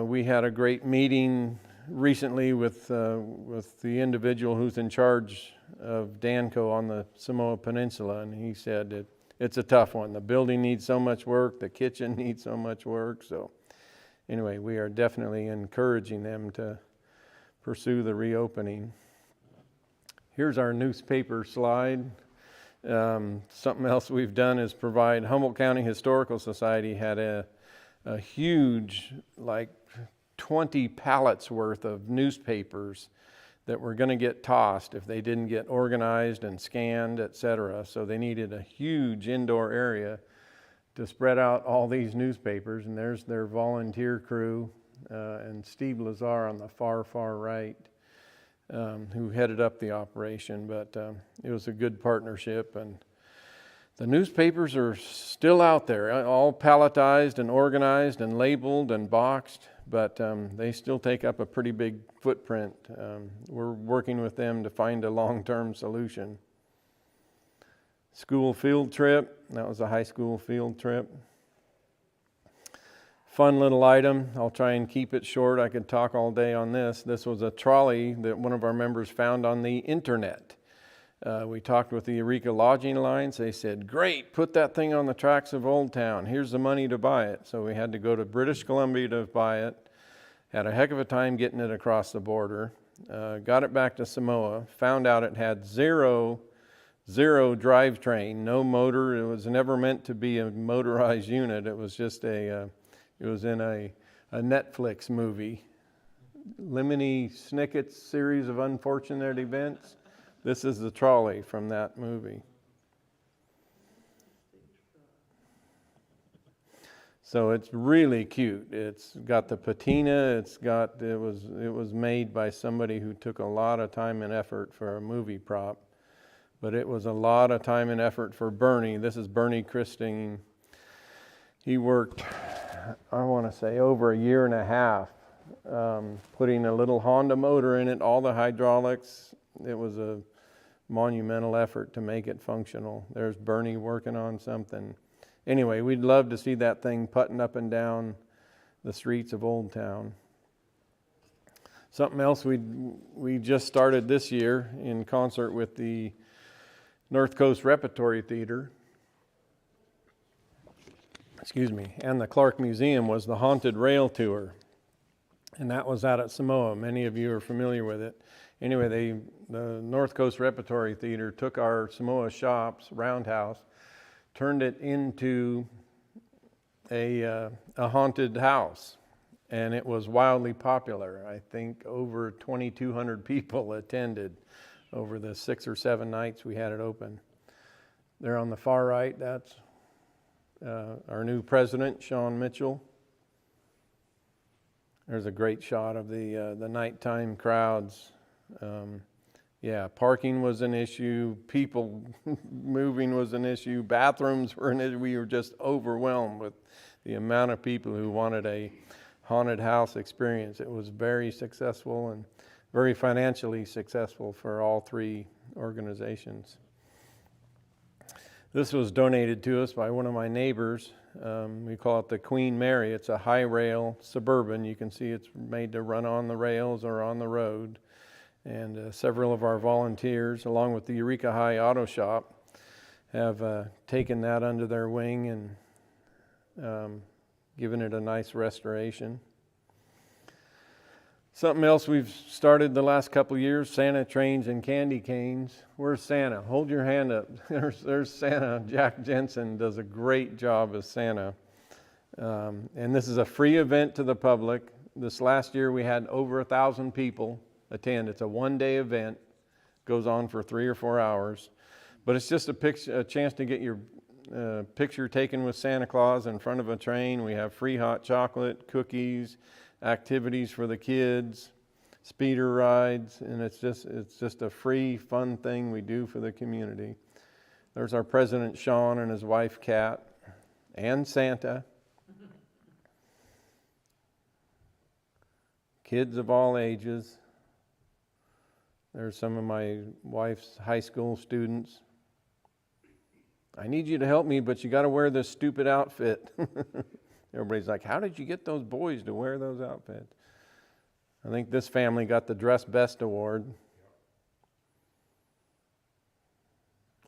We had a great meeting recently with the individual who's in charge of Danco on the Samoa Peninsula, and he said it's a tough one. The building needs so much work, the kitchen needs so much work. So anyway, we are definitely encouraging them to pursue the reopening. Here's our newspaper slide. Something else we've done is provide Humboldt County Historical Society had a huge, like 20 pallets worth of newspapers that were going to get tossed if they didn't get organized and scanned, etc. So they needed a huge indoor area to spread out all these newspapers, and there's their volunteer crew and Steve Lazar on the far right, who headed up the operation. But it was a good partnership, and the newspapers are still out there, all palletized and organized and labeled and boxed, but they still take up a pretty big footprint. We're working with them to find a long-term solution. School field trip, that was a high school field trip. Fun little item, I'll try and keep it short. I could talk all day on this. This was a trolley that one of our members found on the internet. We talked with the Eureka Lodging Alliance. They said, great, put that thing on the tracks of Old Town. Here's the money to buy it. So we had to go to British Columbia to buy it. Had a heck of a time getting it across the border. Got it back to Samoa. Found out it had zero drivetrain, no motor. It was never meant to be a motorized unit. It was just it was in a Netflix movie. Lemony Snicket's Series of Unfortunate Events. This is the trolley from that movie. So it's really cute. It's got the patina. It was made by somebody who took a lot of time and effort for a movie prop. But it was a lot of time and effort for Bernie. This is Bernie Christing. He worked, I want to say, over a year and a half, putting a little Honda motor in it, all the hydraulics. It was a monumental effort to make it functional. There's Bernie working on something. Anyway, we'd love to see that thing putting up and down the streets of Old Town. Something else we just started this year in concert with the North Coast Repertory Theater, and the Clarke Museum was the Haunted Rail Tour. And that was out at Samoa. Many of you are familiar with it. Anyway, the North Coast Repertory Theater took our Samoa Shops, Roundhouse, turned it into a haunted house. And it was wildly popular. I think over 2,200 people attended over the 6 or 7 nights we had it open. There on the far right, that's our new president, Sean Mitchell. There's a great shot of the nighttime crowds. Parking was an issue. People moving was an issue. Bathrooms were an issue. We were just overwhelmed with the amount of people who wanted a haunted house experience. It was very successful and very financially successful for all 3 organizations. This was donated to us by one of my neighbors. We call it the Queen Mary. It's a high rail Suburban. You can see it's made to run on the rails or on the road. And several of our volunteers, along with the Eureka High Auto Shop, have taken that under their wing and given it a nice restoration. Something else we've started the last couple of years, Santa trains and candy canes. Where's Santa? Hold your hand up. There's Santa. Jack Jensen does a great job as Santa. And this is a free event to the public. This last year we had over 1,000 people attend. It's a one-day event. Goes on for 3 or 4 hours. But it's just a chance to get your picture taken with Santa Claus in front of a train. We have free hot chocolate, cookies, activities for the kids, speeder rides, and it's just a free, fun thing we do for the community. There's our President Sean and his wife Kat, and Santa. Kids of all ages. There's some of my wife's high school students. I need you to help me, but you got to wear this stupid outfit. Everybody's like, how did you get those boys to wear those outfits? I think this family got the Dress Best Award.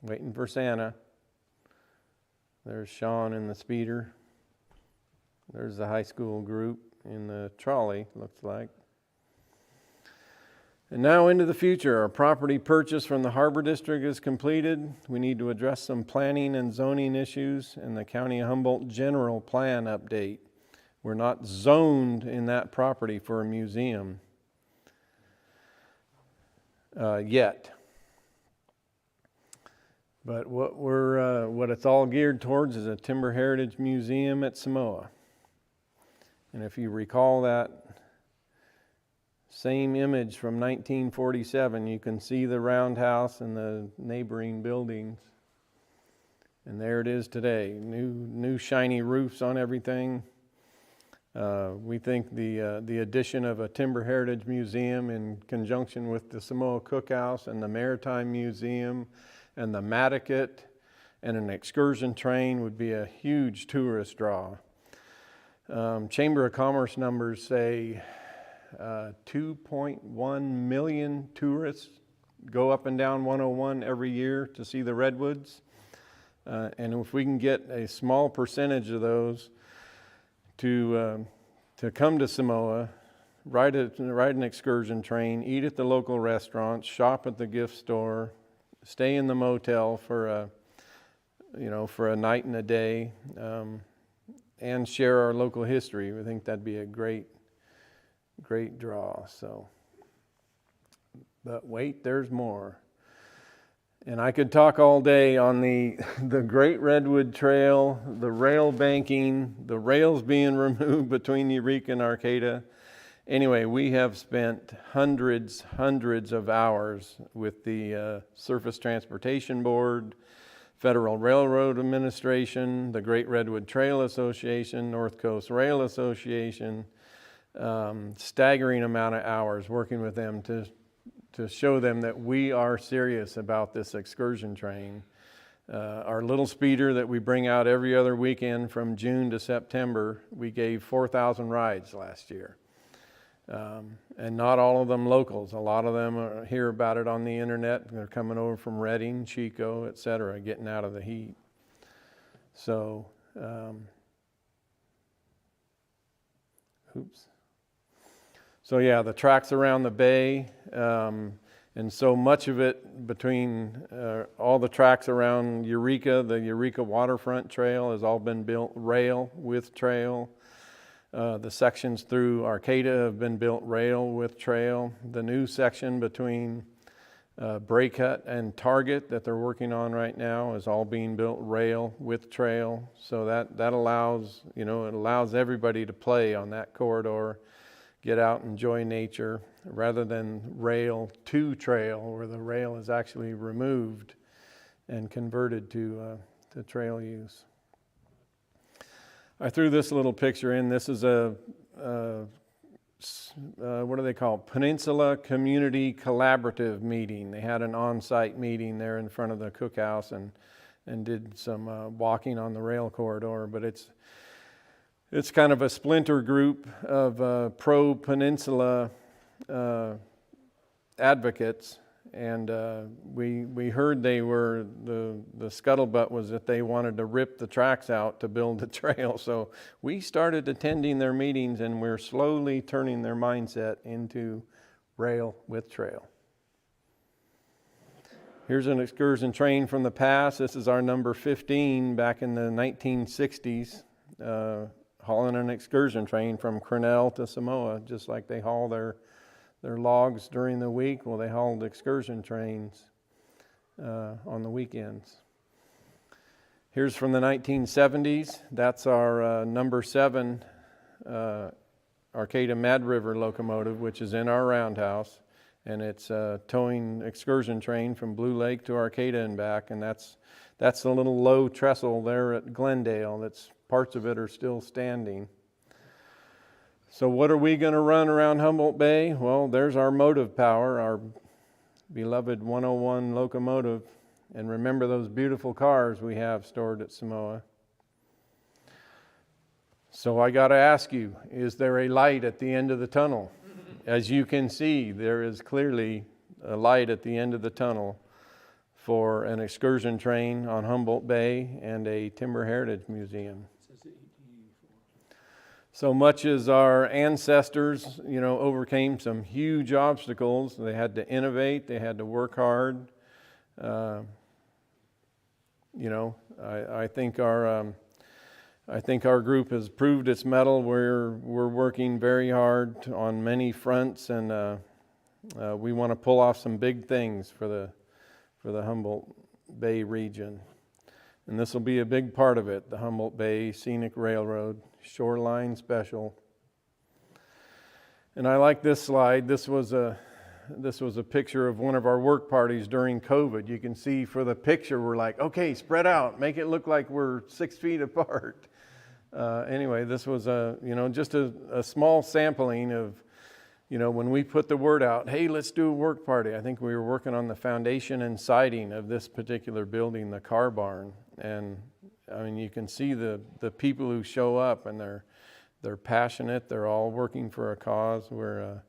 Waiting for Santa. There's Sean in the speeder. There's the high school group in the trolley, looks like. And now into the future. Our property purchase from the Harbor District is completed. We need to address some planning and zoning issues and the County of Humboldt General Plan update. We're not zoned in that property for a museum yet. But what it's all geared towards is a Timber Heritage Museum at Samoa. And if you recall that same image from 1947, you can see the Roundhouse and the neighboring buildings. And there it is today. New shiny roofs on everything. We think the addition of a Timber Heritage Museum in conjunction with the Samoa Cookhouse and the Maritime Museum and the Mataket and an excursion train would be a huge tourist draw. Chamber of Commerce numbers say 2.1 million tourists go up and down 101 every year to see the redwoods. And if we can get a small percentage of those to come to Samoa, ride an excursion train, eat at the local restaurants, shop at the gift store, stay in the motel for a night and a day, and share our local history. We think that'd be a great draw. So, but wait, there's more. And I could talk all day on the Great Redwood Trail, the rail banking, the rails being removed between Eureka and Arcata. Anyway, we have spent hundreds of hours with the Surface Transportation Board, Federal Railroad Administration, the Great Redwood Trail Association, North Coast Rail Association, staggering amount of hours working with them to show them that we are serious about this excursion train. Our little speeder that we bring out every other weekend from June to September, we gave 4,000 rides last year. And not all of them locals. A lot of them hear about it on the internet. They're coming over from Redding, Chico, etc., getting out of the heat. So, So yeah, the tracts around the bay, and so much of it between all the tracts around Eureka, the Eureka Waterfront Trail has all been built rail with trail. The sections through Arcata have been built rail with trail. The new section between Braycut and Target that they're working on right now is all being built rail with trail. So that allows, it allows everybody to play on that corridor, get out, enjoy nature, rather than rail to trail, where the rail is actually removed and converted to trail use. I threw this little picture in. This is a what do they call it? Peninsula Community Collaborative meeting. They had an on-site meeting there in front of the cookhouse and did some walking on the rail corridor. But it's kind of a splinter group of pro-peninsula advocates. And we heard they were, the scuttlebutt was that they wanted to rip the tracks out to build the trail. So we started attending their meetings, and we're slowly turning their mindset into rail with trail. Here's an excursion train from the past. This is our number 15 back in the 1960s, hauling an excursion train from Grinnell to Samoa, just like they haul their logs during the week. Well, they hauled excursion trains on the weekends. Here's from the 1970s. That's our number 7 Arcata Mad River locomotive, which is in our Roundhouse. And it's a towing excursion train from Blue Lake to Arcata and back. And that's the little low trestle there at Glendale. That's parts of it are still standing. So what are we going to run around Humboldt Bay? Well, there's our motive power, our beloved 101 locomotive. And remember those beautiful cars we have stored at Samoa. So I got to ask you, is there a light at the end of the tunnel? As you can see, there is clearly a light at the end of the tunnel for an excursion train on Humboldt Bay and a Timber Heritage Museum. So much as our ancestors, overcame some huge obstacles, they had to innovate, they had to work hard. I think our group has proved its mettle. We're working very hard on many fronts, and we want to pull off some big things for the Humboldt Bay region. And this will be a big part of it, the Humboldt Bay Scenic Railroad Shoreline Special. And I like this slide. This was a picture of one of our work parties during COVID. You can see for the picture, we're like, okay, spread out, make it look like we're 6 feet apart. Anyway, this was just a small sampling of, when we put the word out, hey, let's do a work party. I think we were working on the foundation and siding of this particular building, the car barn. And I mean, you can see the people who show up, and they're passionate. They're all working for a cause. We're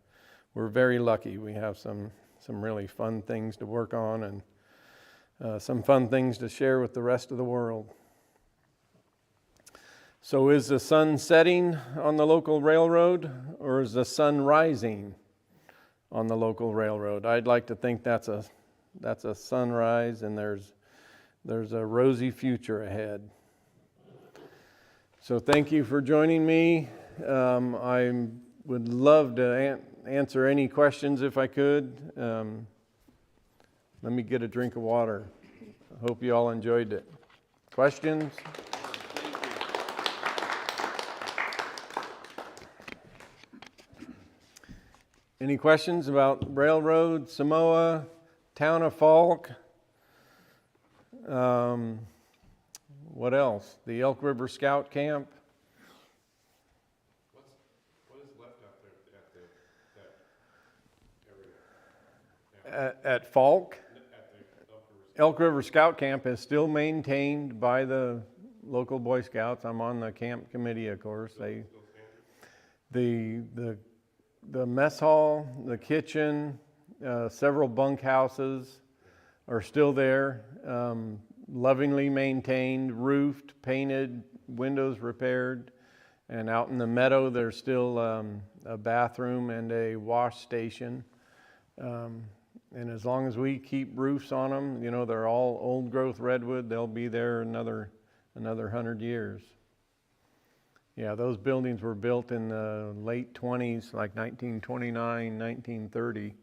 very lucky. We have some really fun things to work on, and some fun things to share with the rest of the world. So is the sun setting on the local railroad, or is the sun rising on the local railroad? I'd like to think that's a sunrise, and there's a rosy future ahead. So thank you for joining me. I would love to answer any questions if I could. Let me get a drink of water. I hope you all enjoyed it. Questions? Any questions about railroad, Samoa, town of Falk? What else? The Elk River Scout Camp? What is left out there at that area? At Falk? At the Elk River Scout Camp is still maintained by the local Boy Scouts. I'm on the camp committee, of course. The mess hall, the kitchen, several bunkhouses are still there, lovingly maintained, roofed, painted, windows repaired. And out in the meadow, there's still a bathroom and a wash station. And as long as we keep roofs on them, they're all old growth redwood, they'll be there another 100 years. Yeah, those buildings were built in the late 20s, like 1929, 1930.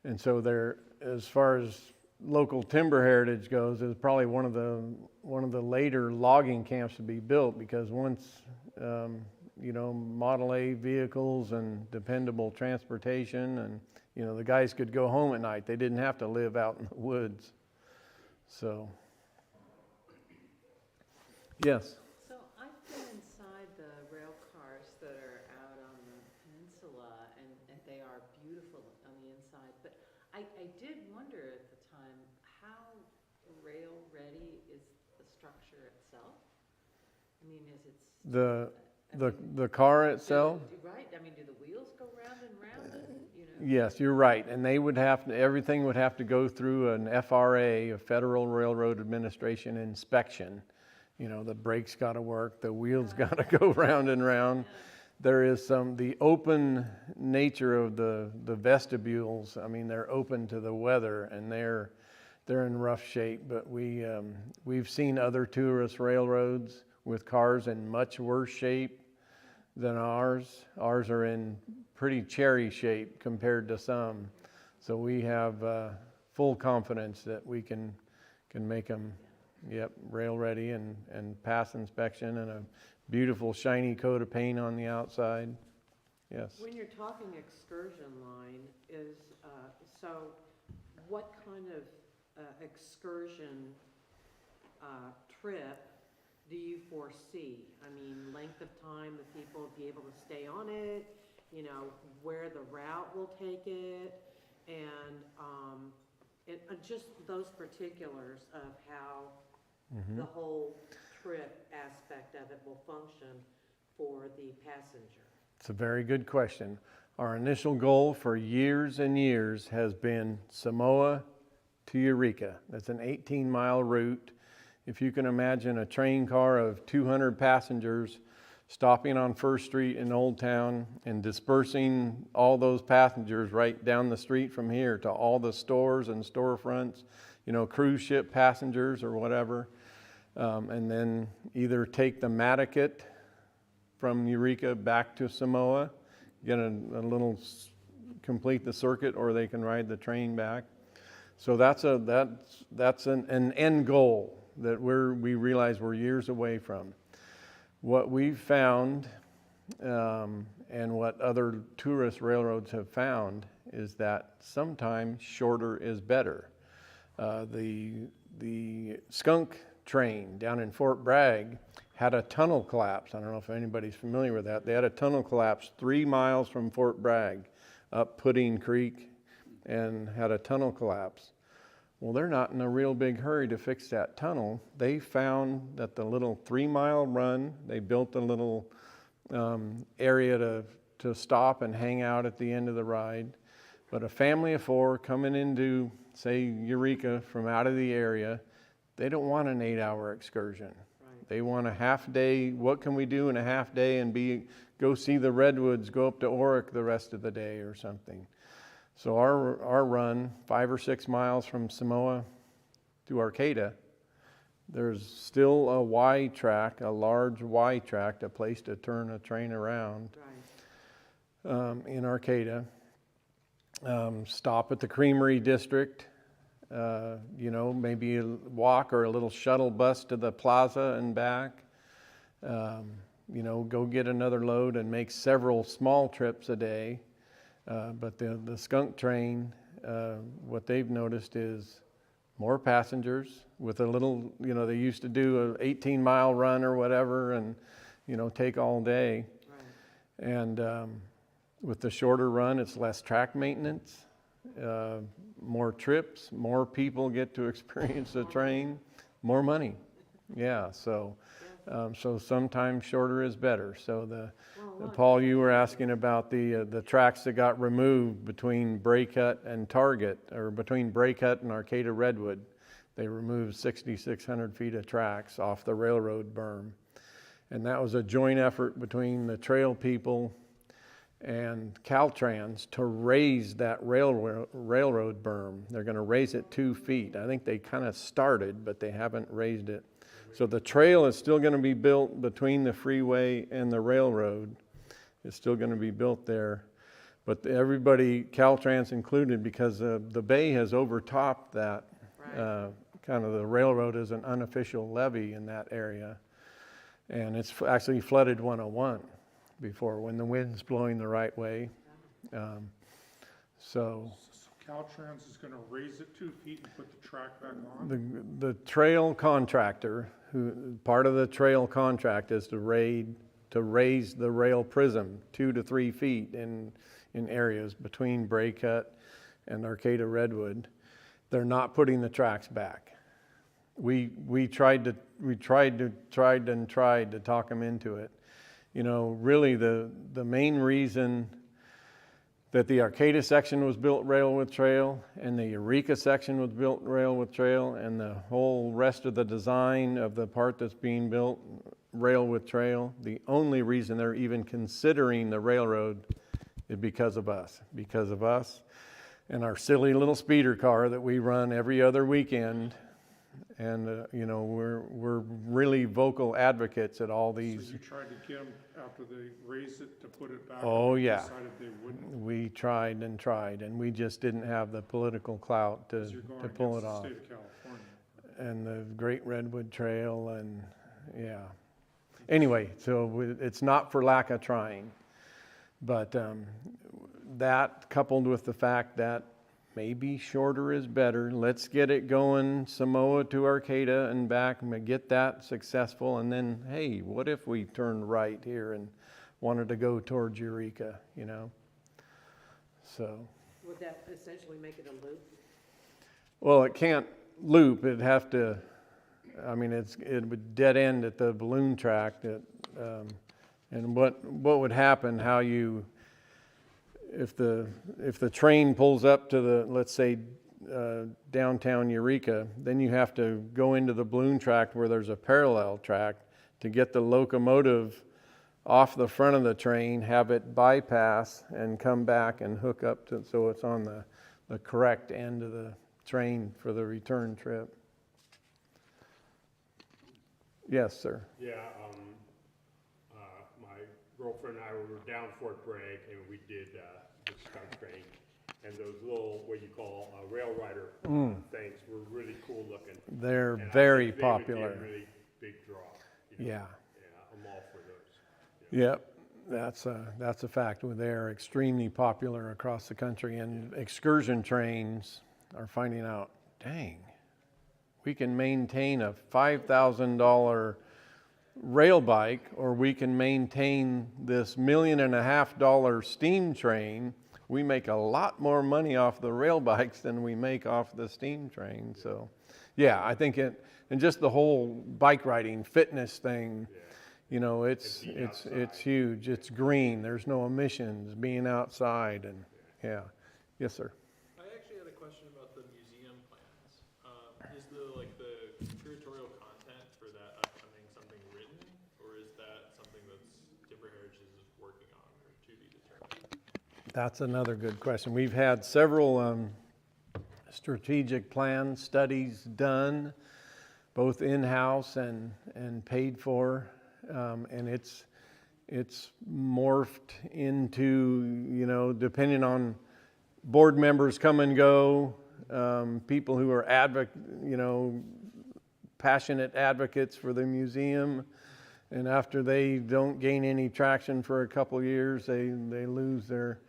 And so they're, as far as local timber heritage goes, is probably one of the later logging camps to be built, because once Model A vehicles and dependable transportation, and the guys could go home at night. They didn't have to live out in the woods. So, yes. So I've been inside the rail cars that are out on the peninsula, and they are beautiful on the inside. But I did wonder at the time, how rail ready is the structure itself? I mean, is it The car itself? Right. I mean, do the wheels go round and round? Yes, you're right. And everything would have to go through an FRA, a Federal Railroad Administration inspection. The brakes got to work, the wheels got to go round and round. There is the open nature of the vestibules. I mean, they're open to the weather, and they're in rough shape. But we've seen other tourist railroads with cars in much worse shape than ours. Ours are in pretty cherry shape compared to some. So we have full confidence that we can make them Yep, rail ready and pass inspection and a beautiful shiny coat of paint on the outside. Yes. When you're talking excursion line, so what kind of excursion trip do you foresee? I mean, length of time that people will be able to stay on it, you know, where the route will take it, and just those particulars of how the whole trip aspect of it will function for the passenger. It's a very good question. Our initial goal for years and years has been Samoa to Eureka. That's an 18-mile route. If you can imagine a train car of 200 passengers stopping on First Street in Old Town and dispersing all those passengers right down the street from here to all the stores and storefronts, you know, cruise ship passengers or whatever, and then either take the Matticat from Eureka back to Samoa, get a little, complete the circuit, or they can ride the train back. So that's an end goal that we realize we're years away from. What we've found, and what other tourist railroads have found, is that sometimes shorter is better. The skunk train down in Fort Bragg had a tunnel collapse. I don't know if anybody's familiar with that. They had a tunnel collapse 3 miles from Fort Bragg up Pudding Creek and had a tunnel collapse. Well, they're not in a real big hurry to fix that tunnel. They found that the little 3-mile run, they built a little area to stop and hang out at the end of the ride. But a family of 4 coming into, say, Eureka from out of the area, they don't want an 8-hour excursion. Right. They want a half day. What can we do in a half day and go see the redwoods, go up to Oric the rest of the day or something. So our run, 5 or 6 miles from Samoa to Arcata, there's still a Y track, a large Y track, a place to turn a train around. Right. In Arcata. Stop at the Creamery District, you know, maybe a walk or a little shuttle bus to the plaza and back. You know, go get another load and make several small trips a day. But the skunk train, what they've noticed is more passengers with a little, you know, they used to do an 18-mile run or whatever and, you know, take all day. Right. And with the shorter run, it's less track maintenance, more trips, more people get to experience the train, more money. Yeah, so sometimes shorter is better. So Paul, you were asking about the tracks that got removed between Braycut and Target, or between Braycut and Arcata Redwood. They removed 6,600 feet of tracks off the railroad berm. And that was a joint effort between the trail people and Caltrans to raise that railroad berm. They're going to raise it 2 feet. I think they kind of started, but they haven't raised it. So the trail is still going to be built between the freeway and the railroad. It's still going to be built there. But everybody, Caltrans included, because the bay has overtopped that. Right. Kind of the railroad is an unofficial levee in that area. And it's actually flooded 101 before when the wind's blowing the right way. So Caltrans is going to raise it 2 feet and put the track back on? The trail contractor, part of the trail contract is to raise the rail prism 2 to 3 feet in areas between Braycut and Arcata Redwood. They're not putting the tracks back. We tried to talk them into it. You know, really the main reason that the Arcata section was built rail with trail and the Eureka section was built rail with trail and the whole rest of the design of the part that's being built rail with trail, the only reason they're even considering the railroad is because of us and our silly little speeder car that we run every other weekend. And, you know, we're really vocal advocates at all these. So you tried to get them after they raised it to put it back? Oh, and yeah. Decided they wouldn't? We tried, and we just didn't have the political clout to pull it off. You're going against the state of the Great Redwood Trail, and yeah. Anyway, so it's not for lack of trying, but that coupled with the fact that maybe shorter is better. Let's get it going, Samoa to Arcata and back, and get that successful, and then, hey, what if we turned right here and wanted to go towards Eureka, you know? So. Would that essentially make it a loop? Well, it can't loop. It'd have to, I mean, it would dead end at the balloon track. And what would happen, how you, if the train pulls up to the, let's say, downtown Eureka, then you have to go into the balloon track where there's a parallel track to get the locomotive off the front of the train, have it bypass and come back and hook up to, so it's on the correct end of the train for the return trip. Yes, sir. Yeah, my girlfriend and I were down Fort Bragg, and we did the skunk train, and those little, what you call rail rider things were really cool looking. They're And I very think they would popular. be a really big draw. You know? Yeah. Yeah, I'm all for those. Yeah. Yep, that's a fact. They're extremely popular across the country, and excursion trains are finding out, dang, we can maintain a $5,000 rail bike, or we can maintain this $1.5 million steam train. We make a lot more money off the rail bikes than we make off the steam train. So, yeah, I think and just the whole bike riding fitness thing. You know, it's huge. It's green. There's no emissions being outside, and yeah. Yes, sir. I actually had a question about the museum plans. Is the curatorial content for that upcoming something written, or is that something that's Timber Heritage is working on or to be determined? That's another good question. We've had several strategic plan studies done, both in-house and paid for. And it's morphed into, you know, depending on board members come and go, people who are passionate advocates for the museum, and after they don't gain any traction for a couple of years, they lose their.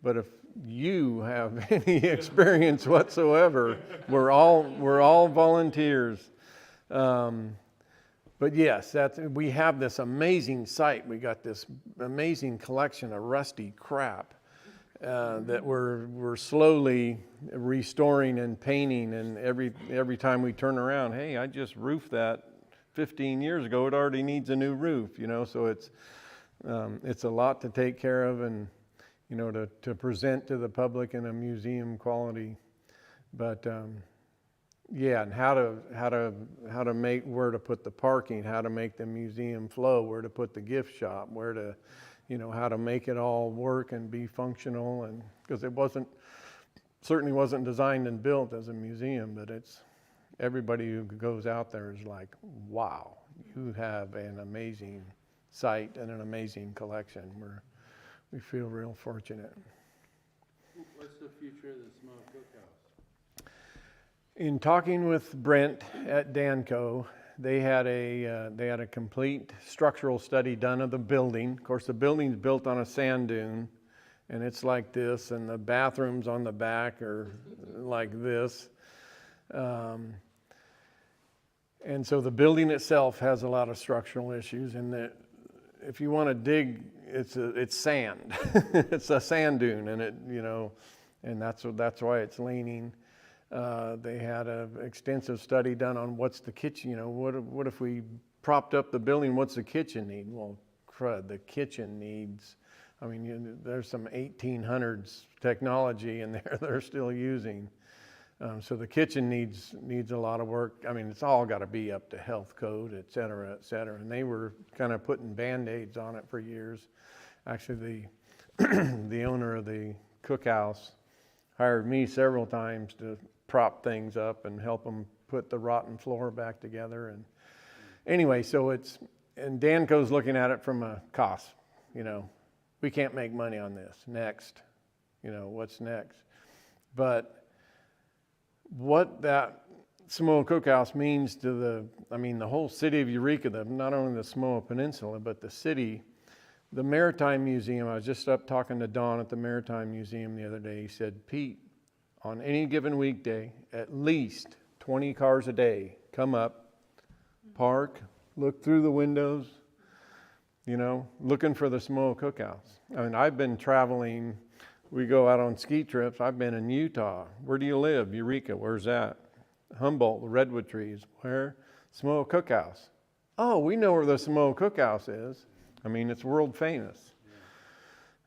But if you have any experience whatsoever, we're all volunteers. But yes, we have this amazing site. We got this amazing collection of rusty crap that we're slowly restoring and painting. And every time we turn around, hey, I just roofed that 15 years ago. It already needs a new roof, you know. So it's a lot to take care of, and you know, to present to the public in a museum quality. But yeah, and how to make, where to put the parking, how to make the museum flow, where to put the gift shop, where to, you know, how to make it all work and be functional, and because it certainly wasn't designed and built as a museum, but everybody who goes out there is like, wow, you have an amazing site and an amazing collection. We feel real fortunate. What's the future of the Samoa Cookhouse? In talking with Brent at Danco, they had a complete structural study done of the building. Of course, the building's built on a sand dune, and it's like this, and the bathrooms on the back are like this. And so the building itself has a lot of structural issues, and if you want to dig, it's sand. It's a sand dune, and and that's why it's leaning. They had an extensive study done on what's the kitchen, what if we propped up the building, what's the kitchen need? Well, crud, the kitchen needs, there's some 1800s technology in there they're still using. So the kitchen needs a lot of work. It's all got to be up to health code, et cetera, et cetera. And they were kind of putting Band-Aids on it for years. Actually, the owner of the cookhouse hired me several times to prop things up and help them put the rotten floor back together. And anyway, and Danco's looking at it from a cost. We can't make money on this. Next, what's next? But what that Samoa Cookhouse means to the whole city of Eureka, not only the Samoa Peninsula, but the city. The Maritime Museum, I was just up talking to Don at the Maritime Museum the other day. He said, Pete, on any given weekday, at least 20 cars a day come up, park, look through the windows, looking for the Samoa Cookhouse. I mean, I've been traveling, we go out on ski trips. I've been in Utah. Where do you live? Eureka, where's that? Humboldt, the redwood trees. Where? Samoa Cookhouse. Oh, we know where the Samoa Cookhouse is. I mean, it's world famous.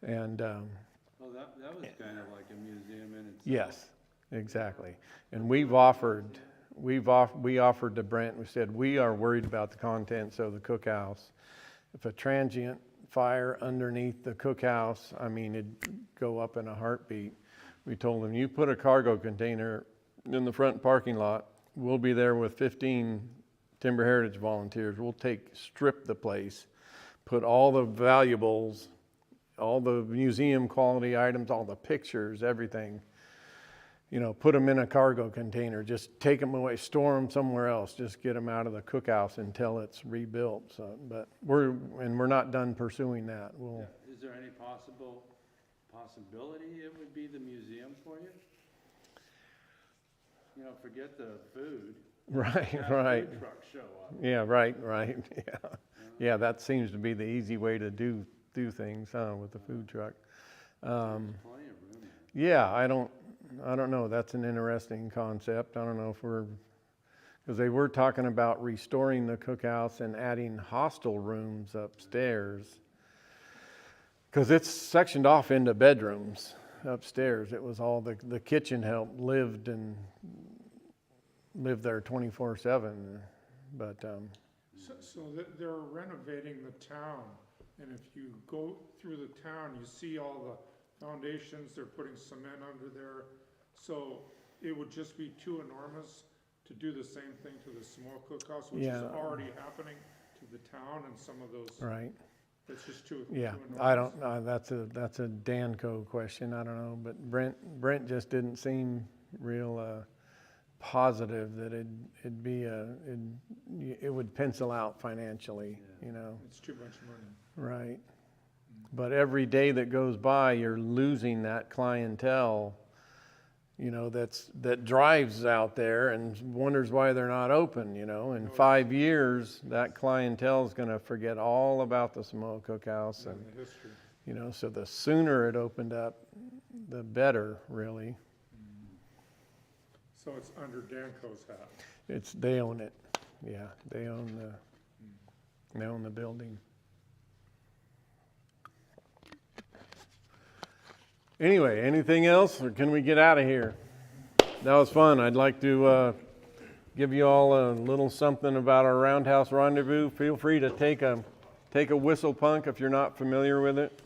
Yeah. And Well, that was kind of like a museum in itself. yes, exactly. And we offered to Brent, we said, we are worried about the contents of the cookhouse. If a transient fire underneath the cookhouse, I mean, it'd go up in a heartbeat. We told them, you put a cargo container in the front parking lot, we'll be there with 15 Timber Heritage volunteers. We'll strip the place, put all the valuables, all the museum quality items, all the pictures, everything, put them in a cargo container, just take them away, store them somewhere else, just get them out of the cookhouse until it's rebuilt. So, but we're not done pursuing that. Yeah. Is there any possibility it would be the museum for you? Forget the food. Right, Have right. Food trucks show up. Yeah, right. Yeah, that seems to be the easy way to do things, with the food truck. There's plenty of room there. Yeah, I don't know. That's an interesting concept. I don't know if because they were talking about restoring the cookhouse and adding hostel rooms upstairs. Because it's sectioned off into bedrooms upstairs. It was all the kitchen help lived there 24/7. But So they're renovating the town, and if you go through the town, you see all the foundations, they're putting cement under there. So it would just be too enormous to do the same thing to the Samoa Cookhouse, which is Yeah. already happening to the town and some of those. right. It's just too Yeah, enormous. I don't. That's a Danco question. I don't know, but Brent just didn't seem real positive that it would pencil out financially. It's too much money. Right. But every day that goes by, you're losing that clientele. That drives out there and wonders why they're not open. In 5 years, that clientele is going to forget all about the Samoa Cookhouse, And the history. so the sooner it opened up, the better, really. So it's under Danco's hat. They own it. Yeah, they own the building. Anyway, anything else, or can we get out of here? That was fun. I'd like to give you all a little something about our Roundhouse Rendezvous. Feel free to take a whistle punk if you're not familiar with it.